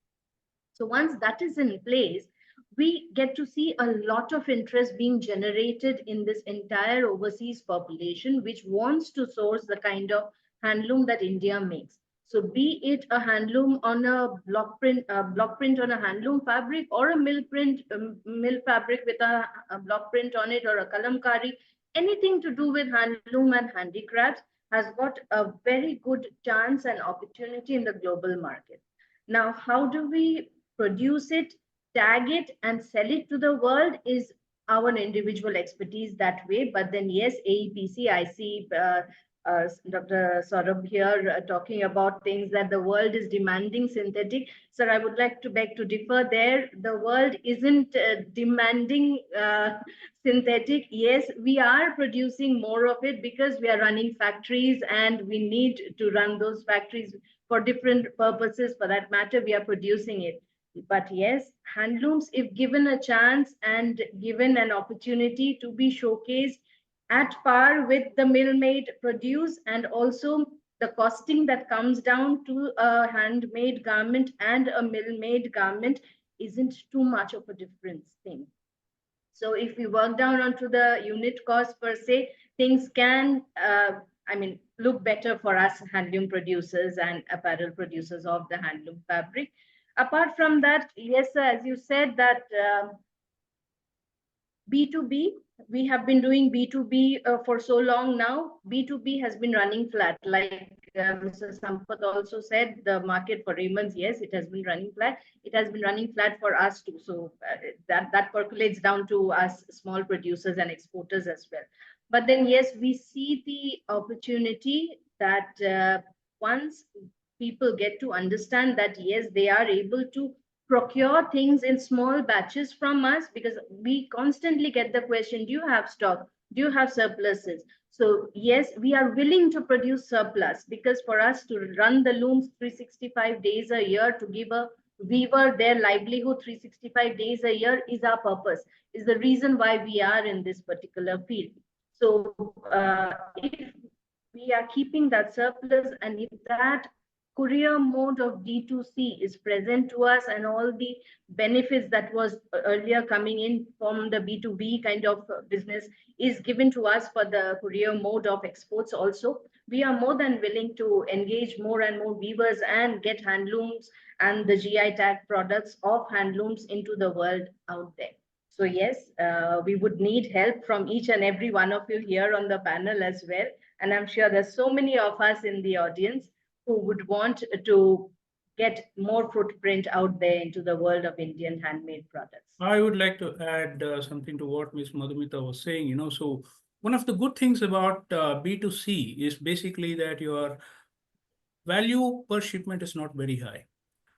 So once that is in place, we get to see a lot of interest being generated in this entire overseas population, which wants to source the kind of handloom that India makes. So be it a handloom on a block print on a handloom fabric, or a mill fabric with a block print on it, or a kalamkari, anything to do with handloom and handicrafts has got a very good chance and opportunity in the global market. Now, how do we produce it, tag it, and sell it to the world is our individual expertise that way. But then, yes, AEPC, I see Dr. Saurabh here talking about things that the world is demanding synthetic. Sir, I would like to beg to differ there. The world isn't demanding synthetic. Yes, we are producing more of it because we are running factories and we need to run those factories for different purposes. For that matter, we are producing it. But yes, handlooms, if given a chance and given an opportunity to be showcased at par with the mill-made produce, and also the costing that comes down to a handmade garment and a mill-made garment isn't too much of a difference thing. So if we work down onto the unit cost per se, things can, look better for us handloom producers and apparel producers of the handloom fabric. Apart from that, yes, sir, as you said that B2B, we have been doing B2B for so long now. B2B has been running flat. Like Mr. Sampath also said, the market for Raymond's, yes, it has been running flat. It has been running flat for us too. So that percolates down to us small producers and exporters as well. But then, yes, we see the opportunity that once people get to understand that, yes, they are able to procure things in small batches from us, because we constantly get the question, do you have stock? Do you have surpluses? So yes, we are willing to produce surplus, because for us to run the looms 365 days a year, to give a weaver their livelihood 365 days a year is our purpose, is the reason why we are in this particular field. So if we are keeping that surplus, and if that courier mode of D2C is present to us, and all the benefits that was earlier coming in from the B2B kind of business is given to us for the courier mode of exports also, we are more than willing to engage more and more weavers and get handlooms and the GI tag products of handlooms into the world out there. So yes, we would need help from each and every one of you here on the panel as well. And I'm sure there's so many of us in the audience who would want to get more footprint out there into the world of Indian handmade products. I would like to add something to what Ms. Madhumita was saying. So one of the good things about B2C is basically that your value per shipment is not very high.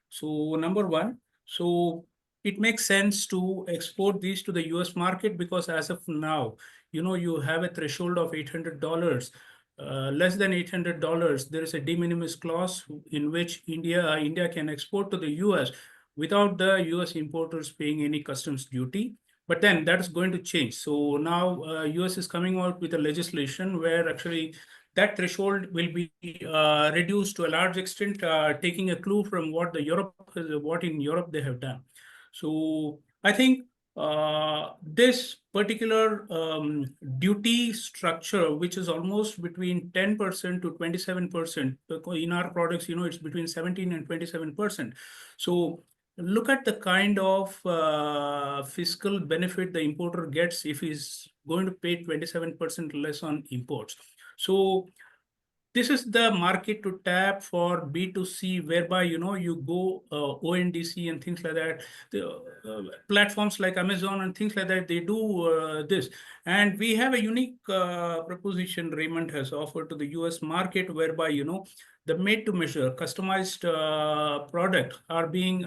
So number one, so it makes sense to export these to the US market, because as of now, you have a threshold of $800. Less than $800, there is a de minimis clause in which India can export to the US without the US importers paying any customs duty. But then that is going to change. So now US is coming out with a legislation where actually that threshold will be reduced to a large extent, taking a clue from what in Europe they have done. So I think this particular duty structure, which is almost between 10% to 27%, in our products, it's between 17 and 27%. So look at the kind of fiscal benefit the importer gets if he's going to pay 27% less on imports. So this is the market to tap for B2C, whereby, you go ONDC and things like that. The platforms like Amazon and things like that, they do this. And we have a unique proposition Raymond has offered to the US market, whereby, the made-to-measure, customized product are being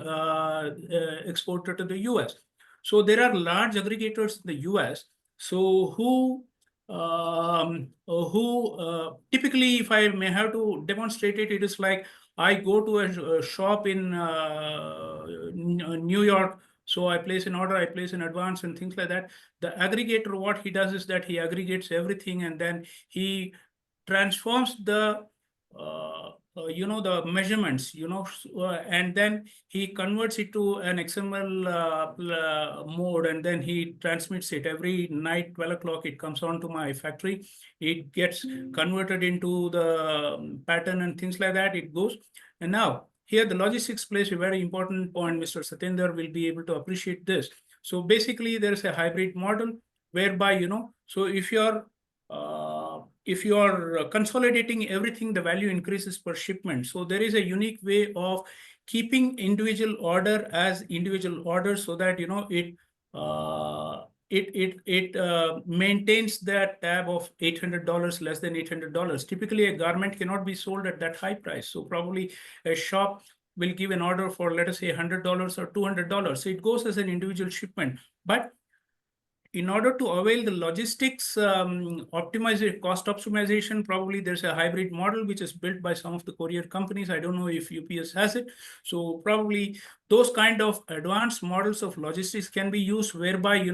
exported to the US. So there are large aggregators in the US, so who typically, if I may have to demonstrate it, it is like I go to a shop in New York, so I place an order, I place in advance and things like that. The aggregator, what he does is that he aggregates everything, and then he transforms the the measurements, and then he converts it to an XML mode, and then he transmits it every night, 12 o'clock, it comes on to my factory. It gets converted into the pattern and things like that. It goes. And now here the logistics plays a very important point. Mr. Satender will be able to appreciate this. So basically there is a hybrid model whereby, so if you are consolidating everything, the value increases per shipment. So there is a unique way of keeping individual order as individual order, so that it maintains that tab of $800, less than $800. Typically, a garment cannot be sold at that high price. So probably a shop will give an order for, let us say, $100 or $200. So it goes as an individual shipment. But in order to avail the logistics optimization, cost optimization, probably there's a hybrid model which is built by some of the courier companies. I don't know if UPS has it. So probably those kind of advanced models of logistics can be used, whereby,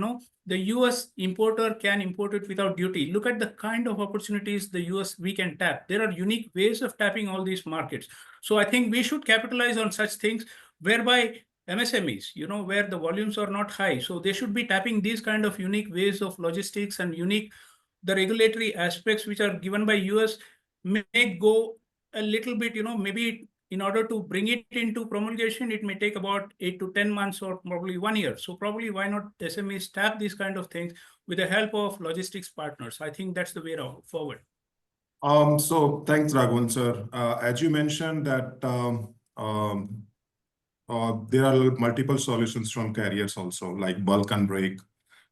the US importer can import it without duty. Look at the kind of opportunities the US we can tap. There are unique ways of tapping all these markets. So I think we should capitalize on such things, whereby MSMEs, where the volumes are not high. So they should be tapping these kind of unique ways of logistics and the regulatory aspects which are given by US may go a little bit, maybe in order to bring it into promulgation, it may take about 8 to 10 months or probably 1 year. So probably why not SMEs tap these kind of things with the help of logistics partners? I think that's the way forward. So thanks, Raghavan, sir. As you mentioned that there are multiple solutions from carriers also, like bulk and break,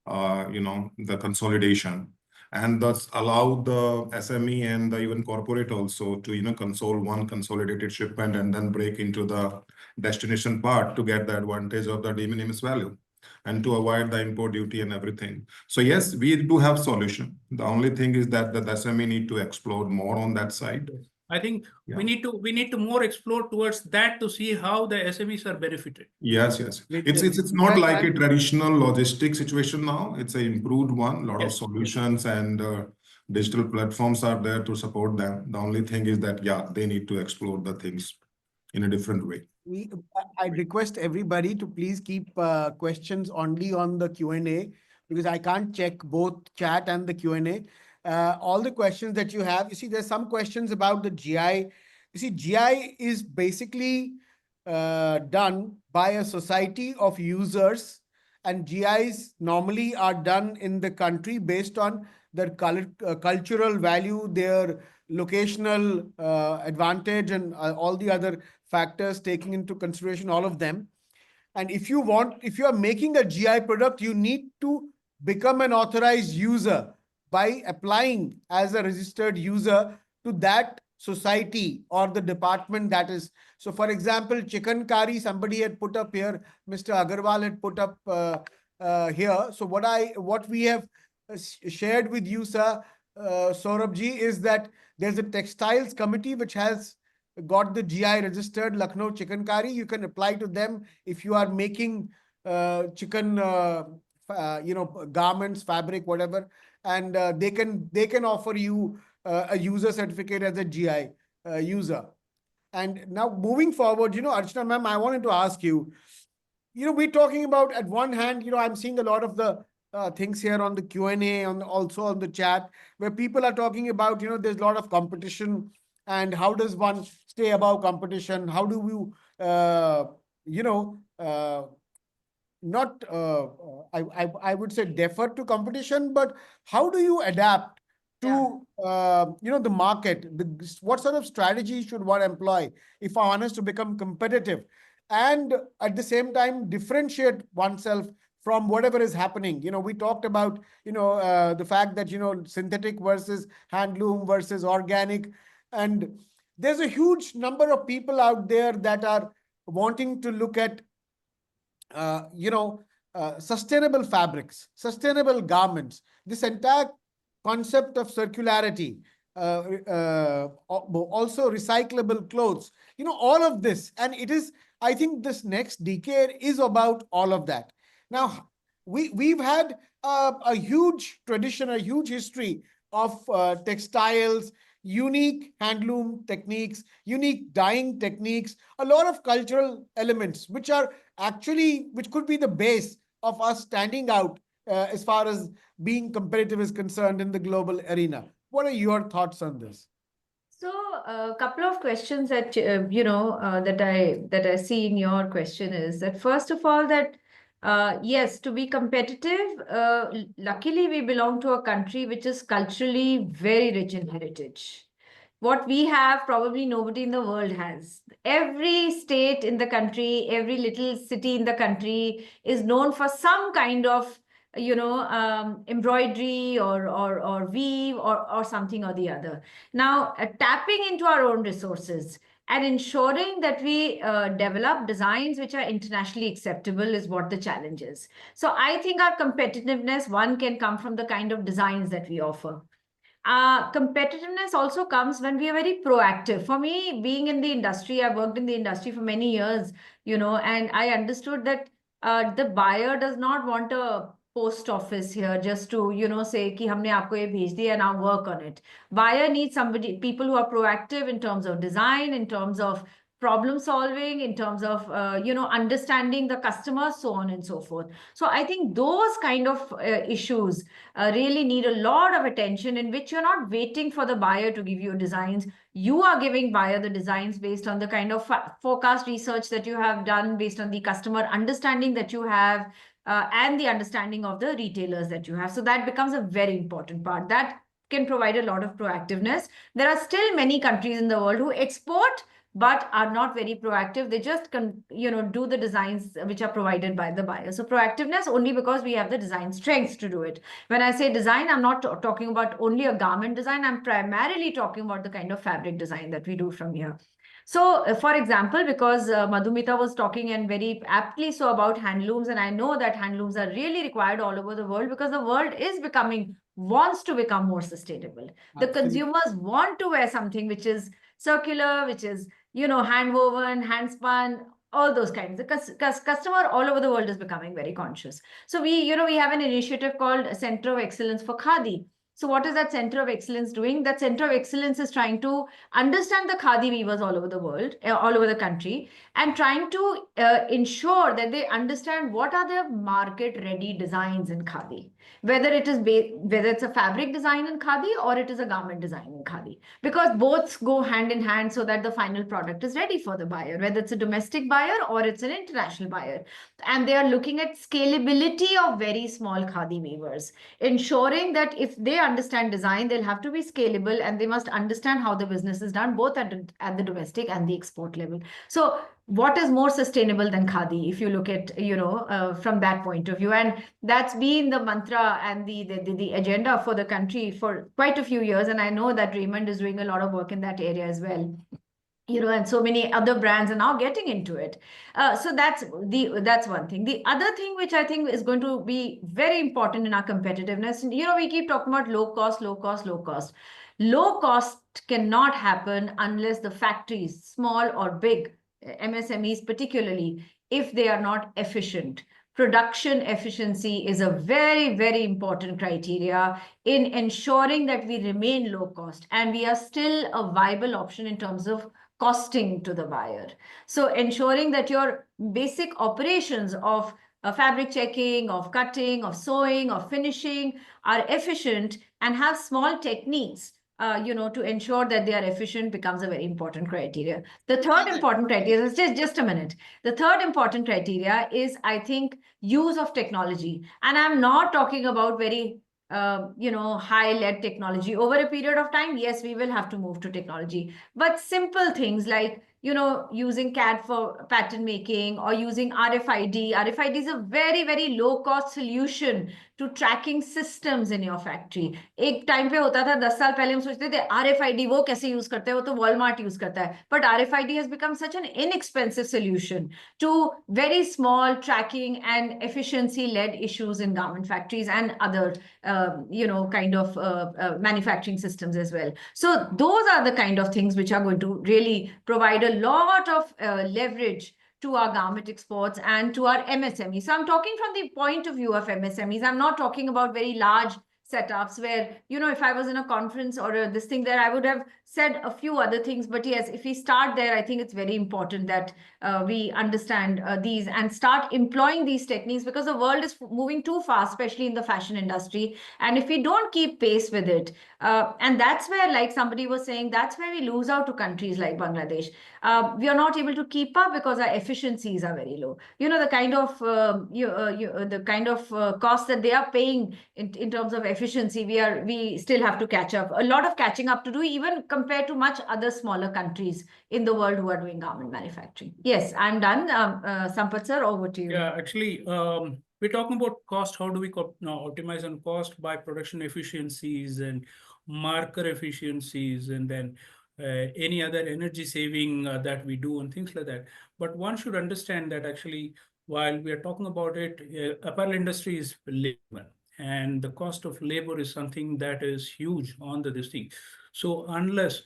the consolidation, and thus allow the SME and the even corporate also to, console one consolidated shipment and then break into the destination part to get the advantage of the de minimis value and to avoid the import duty and everything. So yes, we do have solution. The only thing is that the SME need to explore more on that side. I think we need to more explore towards that to see how the SMEs are benefited. Yes. It's not like a traditional logistic situation now. It's an improved one. A lot of solutions and digital platforms are there to support them. The only thing is that, they need to explore the things in a different way. I request everybody to please keep questions only on the Q&A, because I can't check both chat and the Q&A. All the questions that you have, you see, there's some questions about the GI. You see, GI is basically done by a society of users, and GIs normally are done in the country based on their cultural value, their locational advantage, and all the other factors taking into consideration, all of them. And if you are making a GI product, you need to become an authorized user by applying as a registered user to that society or the department that is. So for example, chicken curry, somebody had put up here, Mr. Agarwal had put up here. So what we have shared with you, sir, Saurabh ji, is that there's a textiles committee which has got the GI registered Lucknow chicken curry. You can apply to them if you are making chicken garments, fabric, whatever, and they can offer you a user certificate as a GI user. And now moving forward, Archana ma'am, I wanted to ask you, we're talking about, at one hand, I'm seeing a lot of the things here on the Q&A, also on the chat, where people are talking about, there's a lot of competition, and how does one stay above competition? How do you, I would say defer to competition, but how do you adapt to the market. What sort of strategy should one employ if one is to become competitive, and at the same time differentiate oneself from whatever is happening. We talked about the fact that synthetic versus handloom versus organic, and there's a huge number of people out there that are wanting to look at sustainable fabrics, sustainable garments, this entire concept of circularity, also recyclable clothes, all of this. And I think this next decade is about all of that. Now, we've had a huge tradition, a huge history of textiles, unique handloom techniques, unique dyeing techniques, a lot of cultural elements, which could be the base of us standing out as far as being competitive is concerned in the global arena. What are your thoughts on this? So a couple of questions that that I see in your question is that, first of all, that yes, to be competitive, luckily we belong to a country which is culturally very rich in heritage. What we have, probably nobody in the world has. Every state in the country, every little city in the country is known for some kind of embroidery or weave or something or the other. Now, tapping into our own resources and ensuring that we develop designs which are internationally acceptable is what the challenge is. So I think our competitiveness, one, can come from the kind of designs that we offer. Competitiveness also comes when we are very proactive. For me, being in the industry, I've worked in the industry for many years, and I understood that the buyer does not want a post office here just to, say ki humne aapko ye bhej diya, now work on it. Buyer needs people who are proactive in terms of design, in terms of problem solving, in terms of, understanding the customer, so on and so forth. So I think those kind of issues really need a lot of attention, in which you're not waiting for the buyer to give you designs. You are giving buyer the designs based on the kind of forecast research that you have done, based on the customer understanding that you have, and the understanding of the retailers that you have. So that becomes a very important part. That can provide a lot of proactiveness. There are still many countries in the world who export but are not very proactive. They just do the designs which are provided by the buyer. So proactiveness only because we have the design strengths to do it. When I say design, I'm not talking about only a garment design. I'm primarily talking about the kind of fabric design that we do from here. So, for example, because Madhumita was talking, and very aptly so, about handlooms, and I know that handlooms are really required all over the world, because the world wants to become more sustainable. Absolutely. The consumers want to wear something which is circular, which is, hand woven, hand spun, all those kinds. The customer all over the world is becoming very conscious. So we have an initiative called Center of Excellence for Khadi. So what is that Center of Excellence doing? That Center of Excellence is trying to understand the Khadi weavers all over the world, all over the country, and trying to ensure that they understand what are the market-ready designs in Khadi. Whether it's a fabric design in Khadi or it is a garment design in Khadi. Because both go hand in hand, so that the final product is ready for the buyer, whether it's a domestic buyer or it's an international buyer. And they are looking at scalability of very small Khadi weavers, ensuring that if they understand design, they'll have to be scalable, and they must understand how the business is done, both at the domestic and the export level. So what is more sustainable than Khadi, if you look at, from that point of view? And that's been the mantra and the agenda for the country for quite a few years. And I know that Raymond is doing a lot of work in that area as well. And so many other brands are now getting into it. So that's one thing. The other thing which I think is going to be very important in our competitiveness, we keep talking about low cost, low cost, low cost. Low cost cannot happen unless the factories, small or big, MSMEs particularly, if they are not efficient. Production efficiency is a very, very important criteria in ensuring that we remain low cost, and we are still a viable option in terms of costing to the buyer. So ensuring that your basic operations of fabric checking, of cutting, of sewing, of finishing are efficient and have small techniques, to ensure that they are efficient, becomes a very important criteria. The third important criteria is just a minute. The third important criteria is, I think, use of technology. And I'm not talking about very high-led technology. Over a period of time, yes, we will have to move to technology. But simple things like, using CAD for pattern making or using RFID. RFID is a very, very low-cost solution to tracking systems in your factory. एक time पे होता था 10 साल पहले हम सोचते थे RFID वो कैसे use करते हैं, वो तो Walmart use करता है. But RFID has become such an inexpensive solution to very small tracking and efficiency-led issues in garment factories and other, kind of manufacturing systems as well. So those are the kind of things which are going to really provide a lot of leverage to our garment exports and to our MSMEs. So I'm talking from the point of view of MSMEs. I'm not talking about very large setups where, if I was in a conference or this thing there, I would have said a few other things. But yes, if we start there, I think it's very important that we understand these and start employing these techniques, because the world is moving too fast, especially in the fashion industry. And if we don't keep pace with it, and that's where, like somebody was saying, that's where we lose out to countries like Bangladesh. We are not able to keep up because our efficiencies are very low. The kind of cost that they are paying in terms of efficiency, we still have to catch up. A lot of catching up to do, even compared to much other smaller countries in the world who are doing garment manufacturing. Yes, I'm done. Sampath sir, over to you. Yeah, actually, we're talking about cost. How do we optimize on cost? By production efficiencies and marker efficiencies, and then any other energy saving that we do and things like that. But one should understand that actually, while we are talking about it, apparel industry is labor, and the cost of labor is something that is huge on this thing. So unless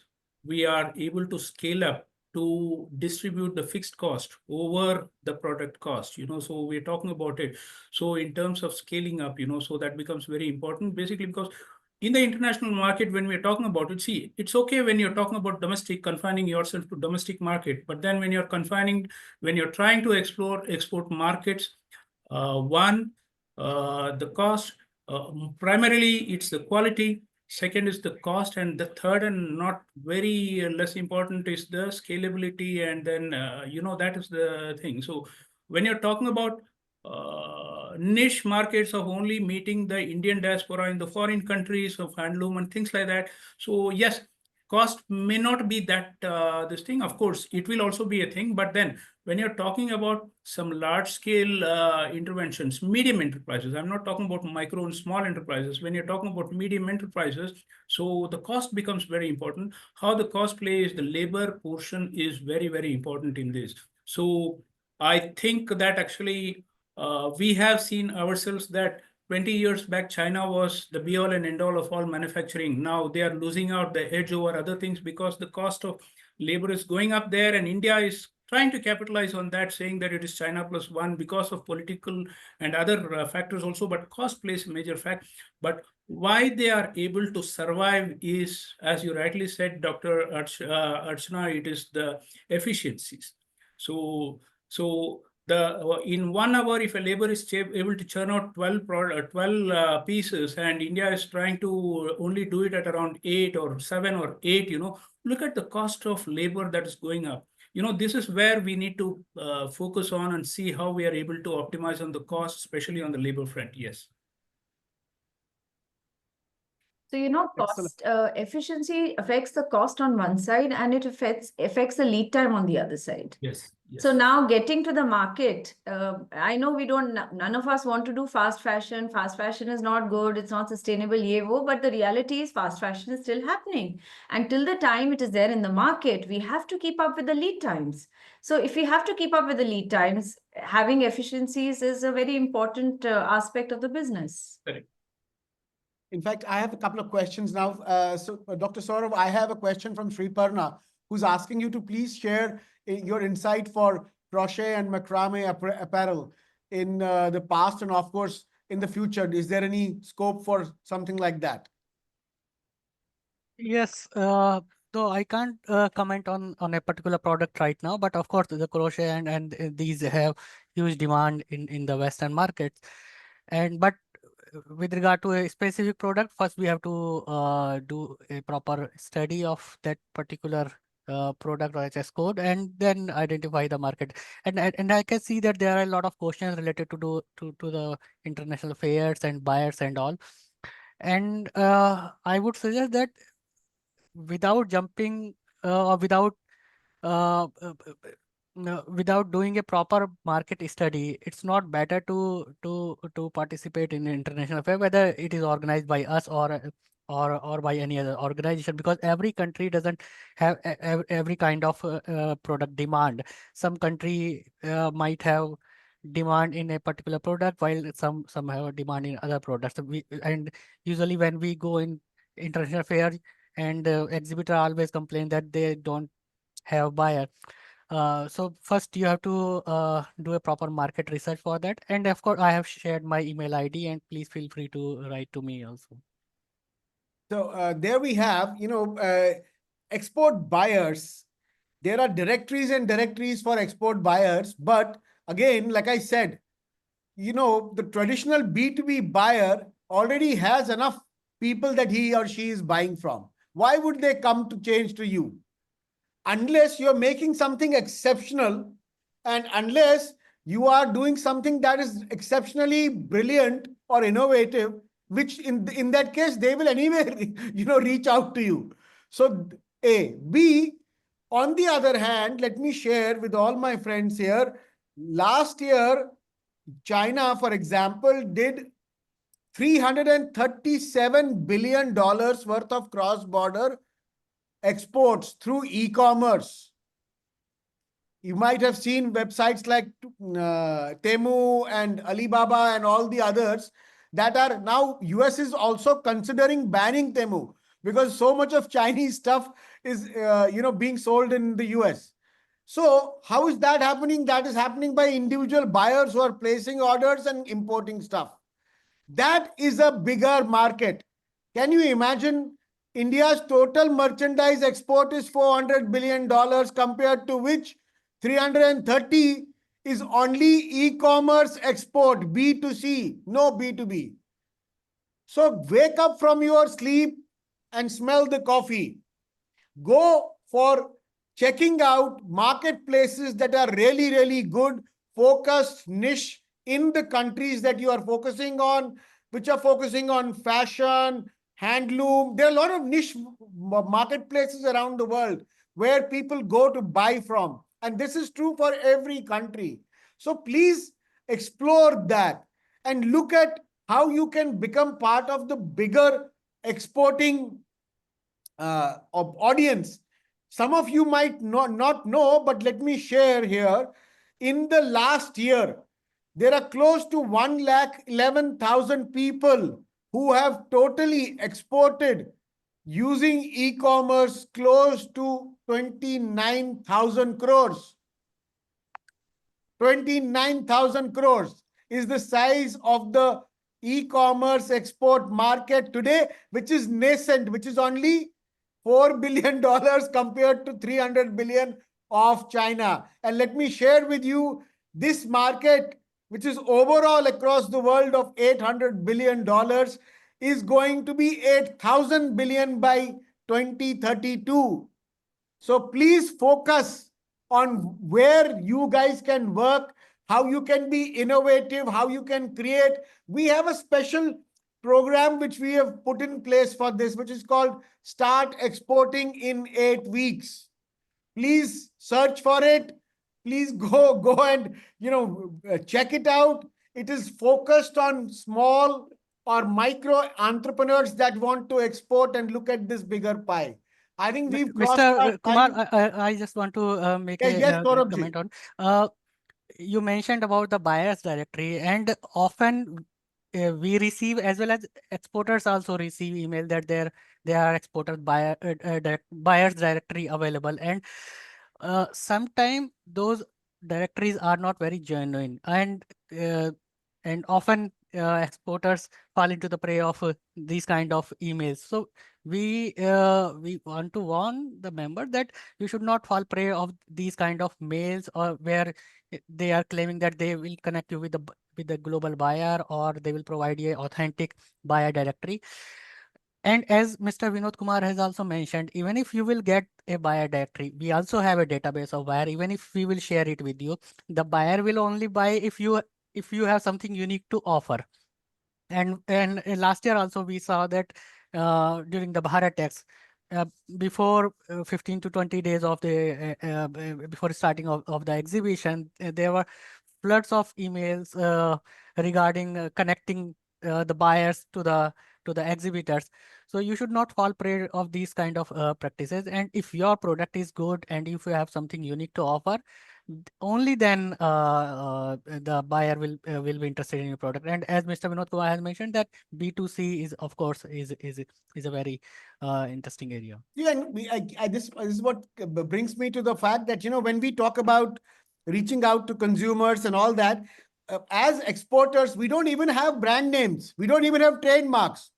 we are able to scale up to distribute the fixed cost over the product cost, so we're talking about it. So in terms of scaling up, so that becomes very important, basically, because in the international market, when we're talking about it, see, it's okay when you're talking about domestic, confining yourself to domestic market, but then when you're trying to explore export markets, the cost, primarily it's the quality. Second is the cost, and the third and not very less important is the scalability, and then that is the thing. So when you're talking about niche markets of only meeting the Indian diaspora in the foreign countries of handloom and things like that, so yes, cost may not be that this thing. Of course, it will also be a thing, but then when you're talking about some large scale interventions, medium enterprises, I'm not talking about micro and small enterprises. When you're talking about medium enterprises, so the cost becomes very important. How the cost plays, the labor portion is very, very important in this. So I think that actually we have seen ourselves that 20 years back, China was the be all and end all of all manufacturing. Now they are losing out the edge over other things because the cost of labor is going up there, and India is trying to capitalize on that, saying that it is China plus one because of political and other factors also, but cost plays a major fact. But why they are able to survive is, as you rightly said, Dr. Archana, it is the efficiencies. So in 1 hour, if a labor is able to churn out 12 pieces, and India is trying to only do it at around 8 or 7 or 8, look at the cost of labor that is going up. This is where we need to focus on and see how we are able to optimize on the cost, especially on the labor front. Yes. So, cost efficiency affects the cost on one side, and it affects the lead time on the other side. Yes. Yes. So now getting to the market, I know none of us want to do fast fashion. Fast fashion is not good. It's not sustainable, but the reality is fast fashion is still happening. Until the time it is there in the market, we have to keep up with the lead times. So if we have to keep up with the lead times, having efficiencies is a very important aspect of the business. Correct. In fact, I have a couple of questions now. Dr. Saurabh, I have a question from Shri, who's asking you to please share your insight for crochet and macrame apparel in the past and, of course, in the future. Is there any scope for something like that? Yes, though I can't comment on a particular product right now, but of course the crochet and these have huge demand in the Western markets. But with regard to a specific product, first we have to do a proper study of that particular product or HS code, and then identify the market. And I can see that there are a lot of questions related to the international fairs and buyers and all. And I would suggest that without jumping or without doing a proper market study, it's not better to participate in international affair, whether it is organized by us or by any other organization, because every country doesn't have every kind of product demand. Some country might have demand in a particular product, while some have a demand in other products. And usually when we go in international fair, and exhibitor always complain that they don't have buyer. So first you have to do a proper market research for that. And of course, I have shared my email ID, and please feel free to write to me also. So there we have, export buyers. There are directories and directories for export buyers. But again, like I said, the traditional B2B buyer already has enough people that he or she is buying from. Why would they come to change to you? Unless you're making something exceptional, and unless you are doing something that is exceptionally brilliant or innovative, which in that case they will anyway reach out to you. So A. B, on the other hand, let me share with all my friends here, last year China, for example, did $337 billion worth of cross-border exports through e-commerce. You might have seen websites like Temu and Alibaba and all the others that are now, US is also considering banning Temu because so much of Chinese stuff is being sold in the US. So how is that happening? That is happening by individual buyers who are placing orders and importing stuff. That is a bigger market. Can you imagine? India's total merchandise export is $400 billion, compared to which 330 is only e-commerce export, B2C, no B2B. So wake up from your sleep and smell the coffee. Go for checking out marketplaces that are really, really good, focused, niche in the countries that you are focusing on, which are focusing on fashion, handloom. There are a lot of niche marketplaces around the world where people go to buy from. And this is true for every country. So please explore that and look at how you can become part of the bigger exporting audience. Some of you might not know, but let me share here. In the last year, there are close to 111,000 people who have totally exported using e-commerce, close to 29,000 crores. 29,000 crores is the size of the e-commerce export market today, which is nascent, which is only $4 billion compared to 300 billion of China. And let me share with you this market, which is overall across the world of $800 billion, is going to be 8,000 billion by 2032. So please focus on where you guys can work, how you can be innovative, how you can create. We have a special program which we have put in place for this, which is called Start Exporting in 8 Weeks. Please search for it. Please go and check it out. It is focused on small or micro entrepreneurs that want to export and look at this bigger pie. I think we've crossed our Mr. Kumar, time. I just want to make Yes, a Saurabh ji. comment on. You mentioned about the buyers directory, and often we receive, as well as exporters also receive, email that there are exporters buyers directory available, and sometimes those directories are not very genuine, and often exporters fall into the prey of these kind of emails. So we want to warn the member that you should not fall prey of these kind of mails, or where they are claiming that they will connect you with the global buyer, or they will provide you an authentic buyer directory. And as Mr. Vinod Kumar has also mentioned, even if you will get a buyer directory, we also have a database of buyer. Even if we will share it with you, the buyer will only buy if you have something unique to offer. And last year also we saw that during the Bharat tax, before 15 to 20 days of the before starting of the exhibition, there were floods of emails regarding connecting the buyers to the exhibitors. So you should not fall prey of these kind of practices. And if your product is good and if you have something unique to offer, only then the buyer will be interested in your product. And as Mr. Vinod Kumar has mentioned, that B2C is of course is a very interesting area. Yeah, and this is what brings me to the fact that, when we talk about reaching out to consumers and all that, as exporters, we don't even have brand names. We don't even have trademarks.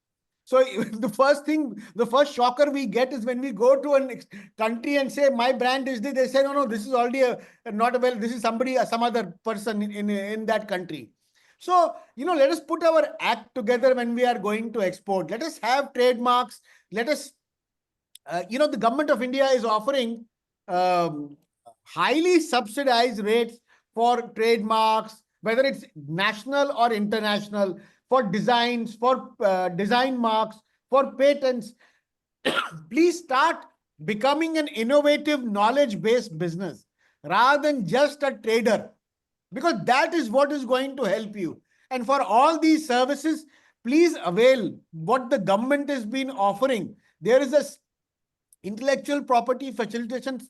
So the first shocker we get is when we go to a country and say, my brand is this. They say, no, this is already not available. This is some other person in that country. So, let us put our act together when we are going to export. Let us have trademarks. Let us the government of India is offering highly subsidized rates for trademarks, whether it's national or international, for designs, for design marks, for patents. Please start becoming an innovative, knowledge-based business rather than just a trader, because that is what is going to help you. And for all these services, please avail what the government has been offering. There is a intellectual property facilitation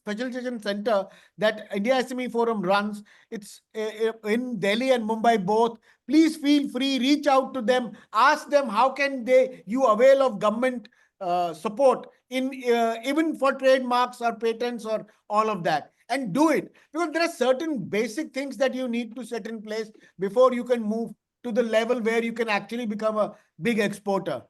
center that India SME Forum runs. It's in Delhi and Mumbai both. Please feel free, reach out to them, ask them how can you avail of government support in even for trademarks or patents or all of that, and do it, because there are certain basic things that you need to set in place before you can move to the level where you can actually become a big exporter.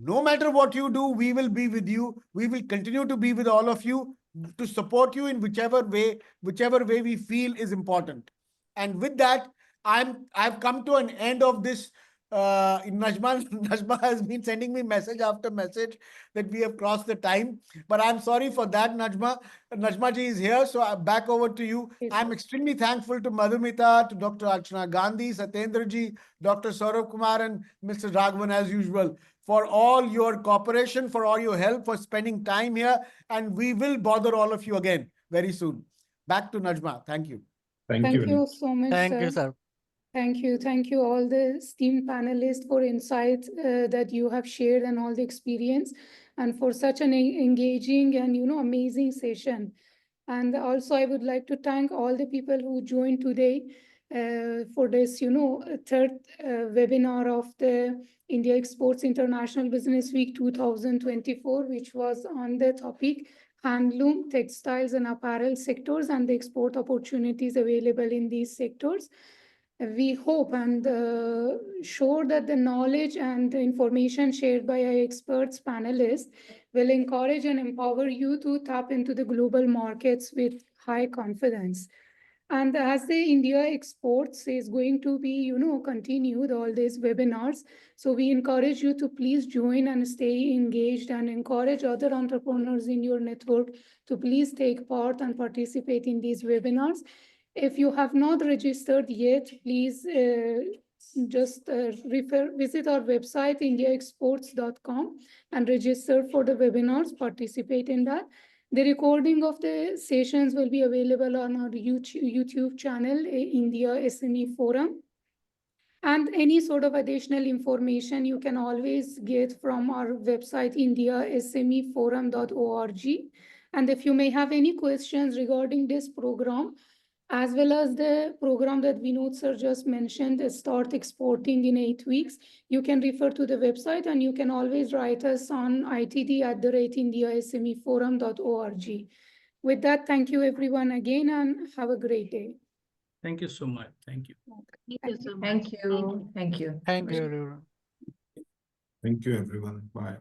No matter what you do, we will be with you. We will continue to be with all of you to support you in whichever way we feel is important. And with that, I've come to an end of this. Najma has been sending me message after message that we have crossed the time, but I'm sorry for that, Najma. Najma ji is here, so back over to you. Yes, I'm extremely thankful to Madhumita, to Dr. Archana Gandhi, Satender ji, Dr. Saurabh Kumar, and Mr. Raghavan as usual, for all your cooperation, for all your help, for spending time here. And we will bother all of you again very soon. Back to Najma. Thank you. Thank Thank you. you so much, Thank you, sir. sir. Thank you. Thank you all the esteemed panelists for insights that you have shared and all the experience, and for such an engaging and, amazing session. And also I would like to thank all the people who joined today for this, third webinar of the India Exports International Business Week 2024, which was on the topic handloom, textiles and apparel sectors and the export opportunities available in these sectors. We hope and sure that the knowledge and the information shared by our experts panelists will encourage and empower you to tap into the global markets with high confidence. And as the India Exports is going to be, continued all these webinars, so we encourage you to please join and stay engaged, and encourage other entrepreneurs in your network to please take part and participate in these webinars. If you have not registered yet, please just visit our website, IndiaExports.com, and register for the webinars, participate in that. The recording of the sessions will be available on our YouTube channel, India SME Forum. And any sort of additional information you can always get from our website, indiasmeforum.org. And if you may have any questions regarding this program, as well as the program that Vinod sir just mentioned, Start Exporting in 8 weeks, you can refer to the website, and you can always write us on itd@indiasmeforum.org. With that, thank you everyone again, and have a great day. Thank you so much. Thank you. Thank you so much. Thank you. Thank you. Thank you, everyone. Thank you, everyone. Bye.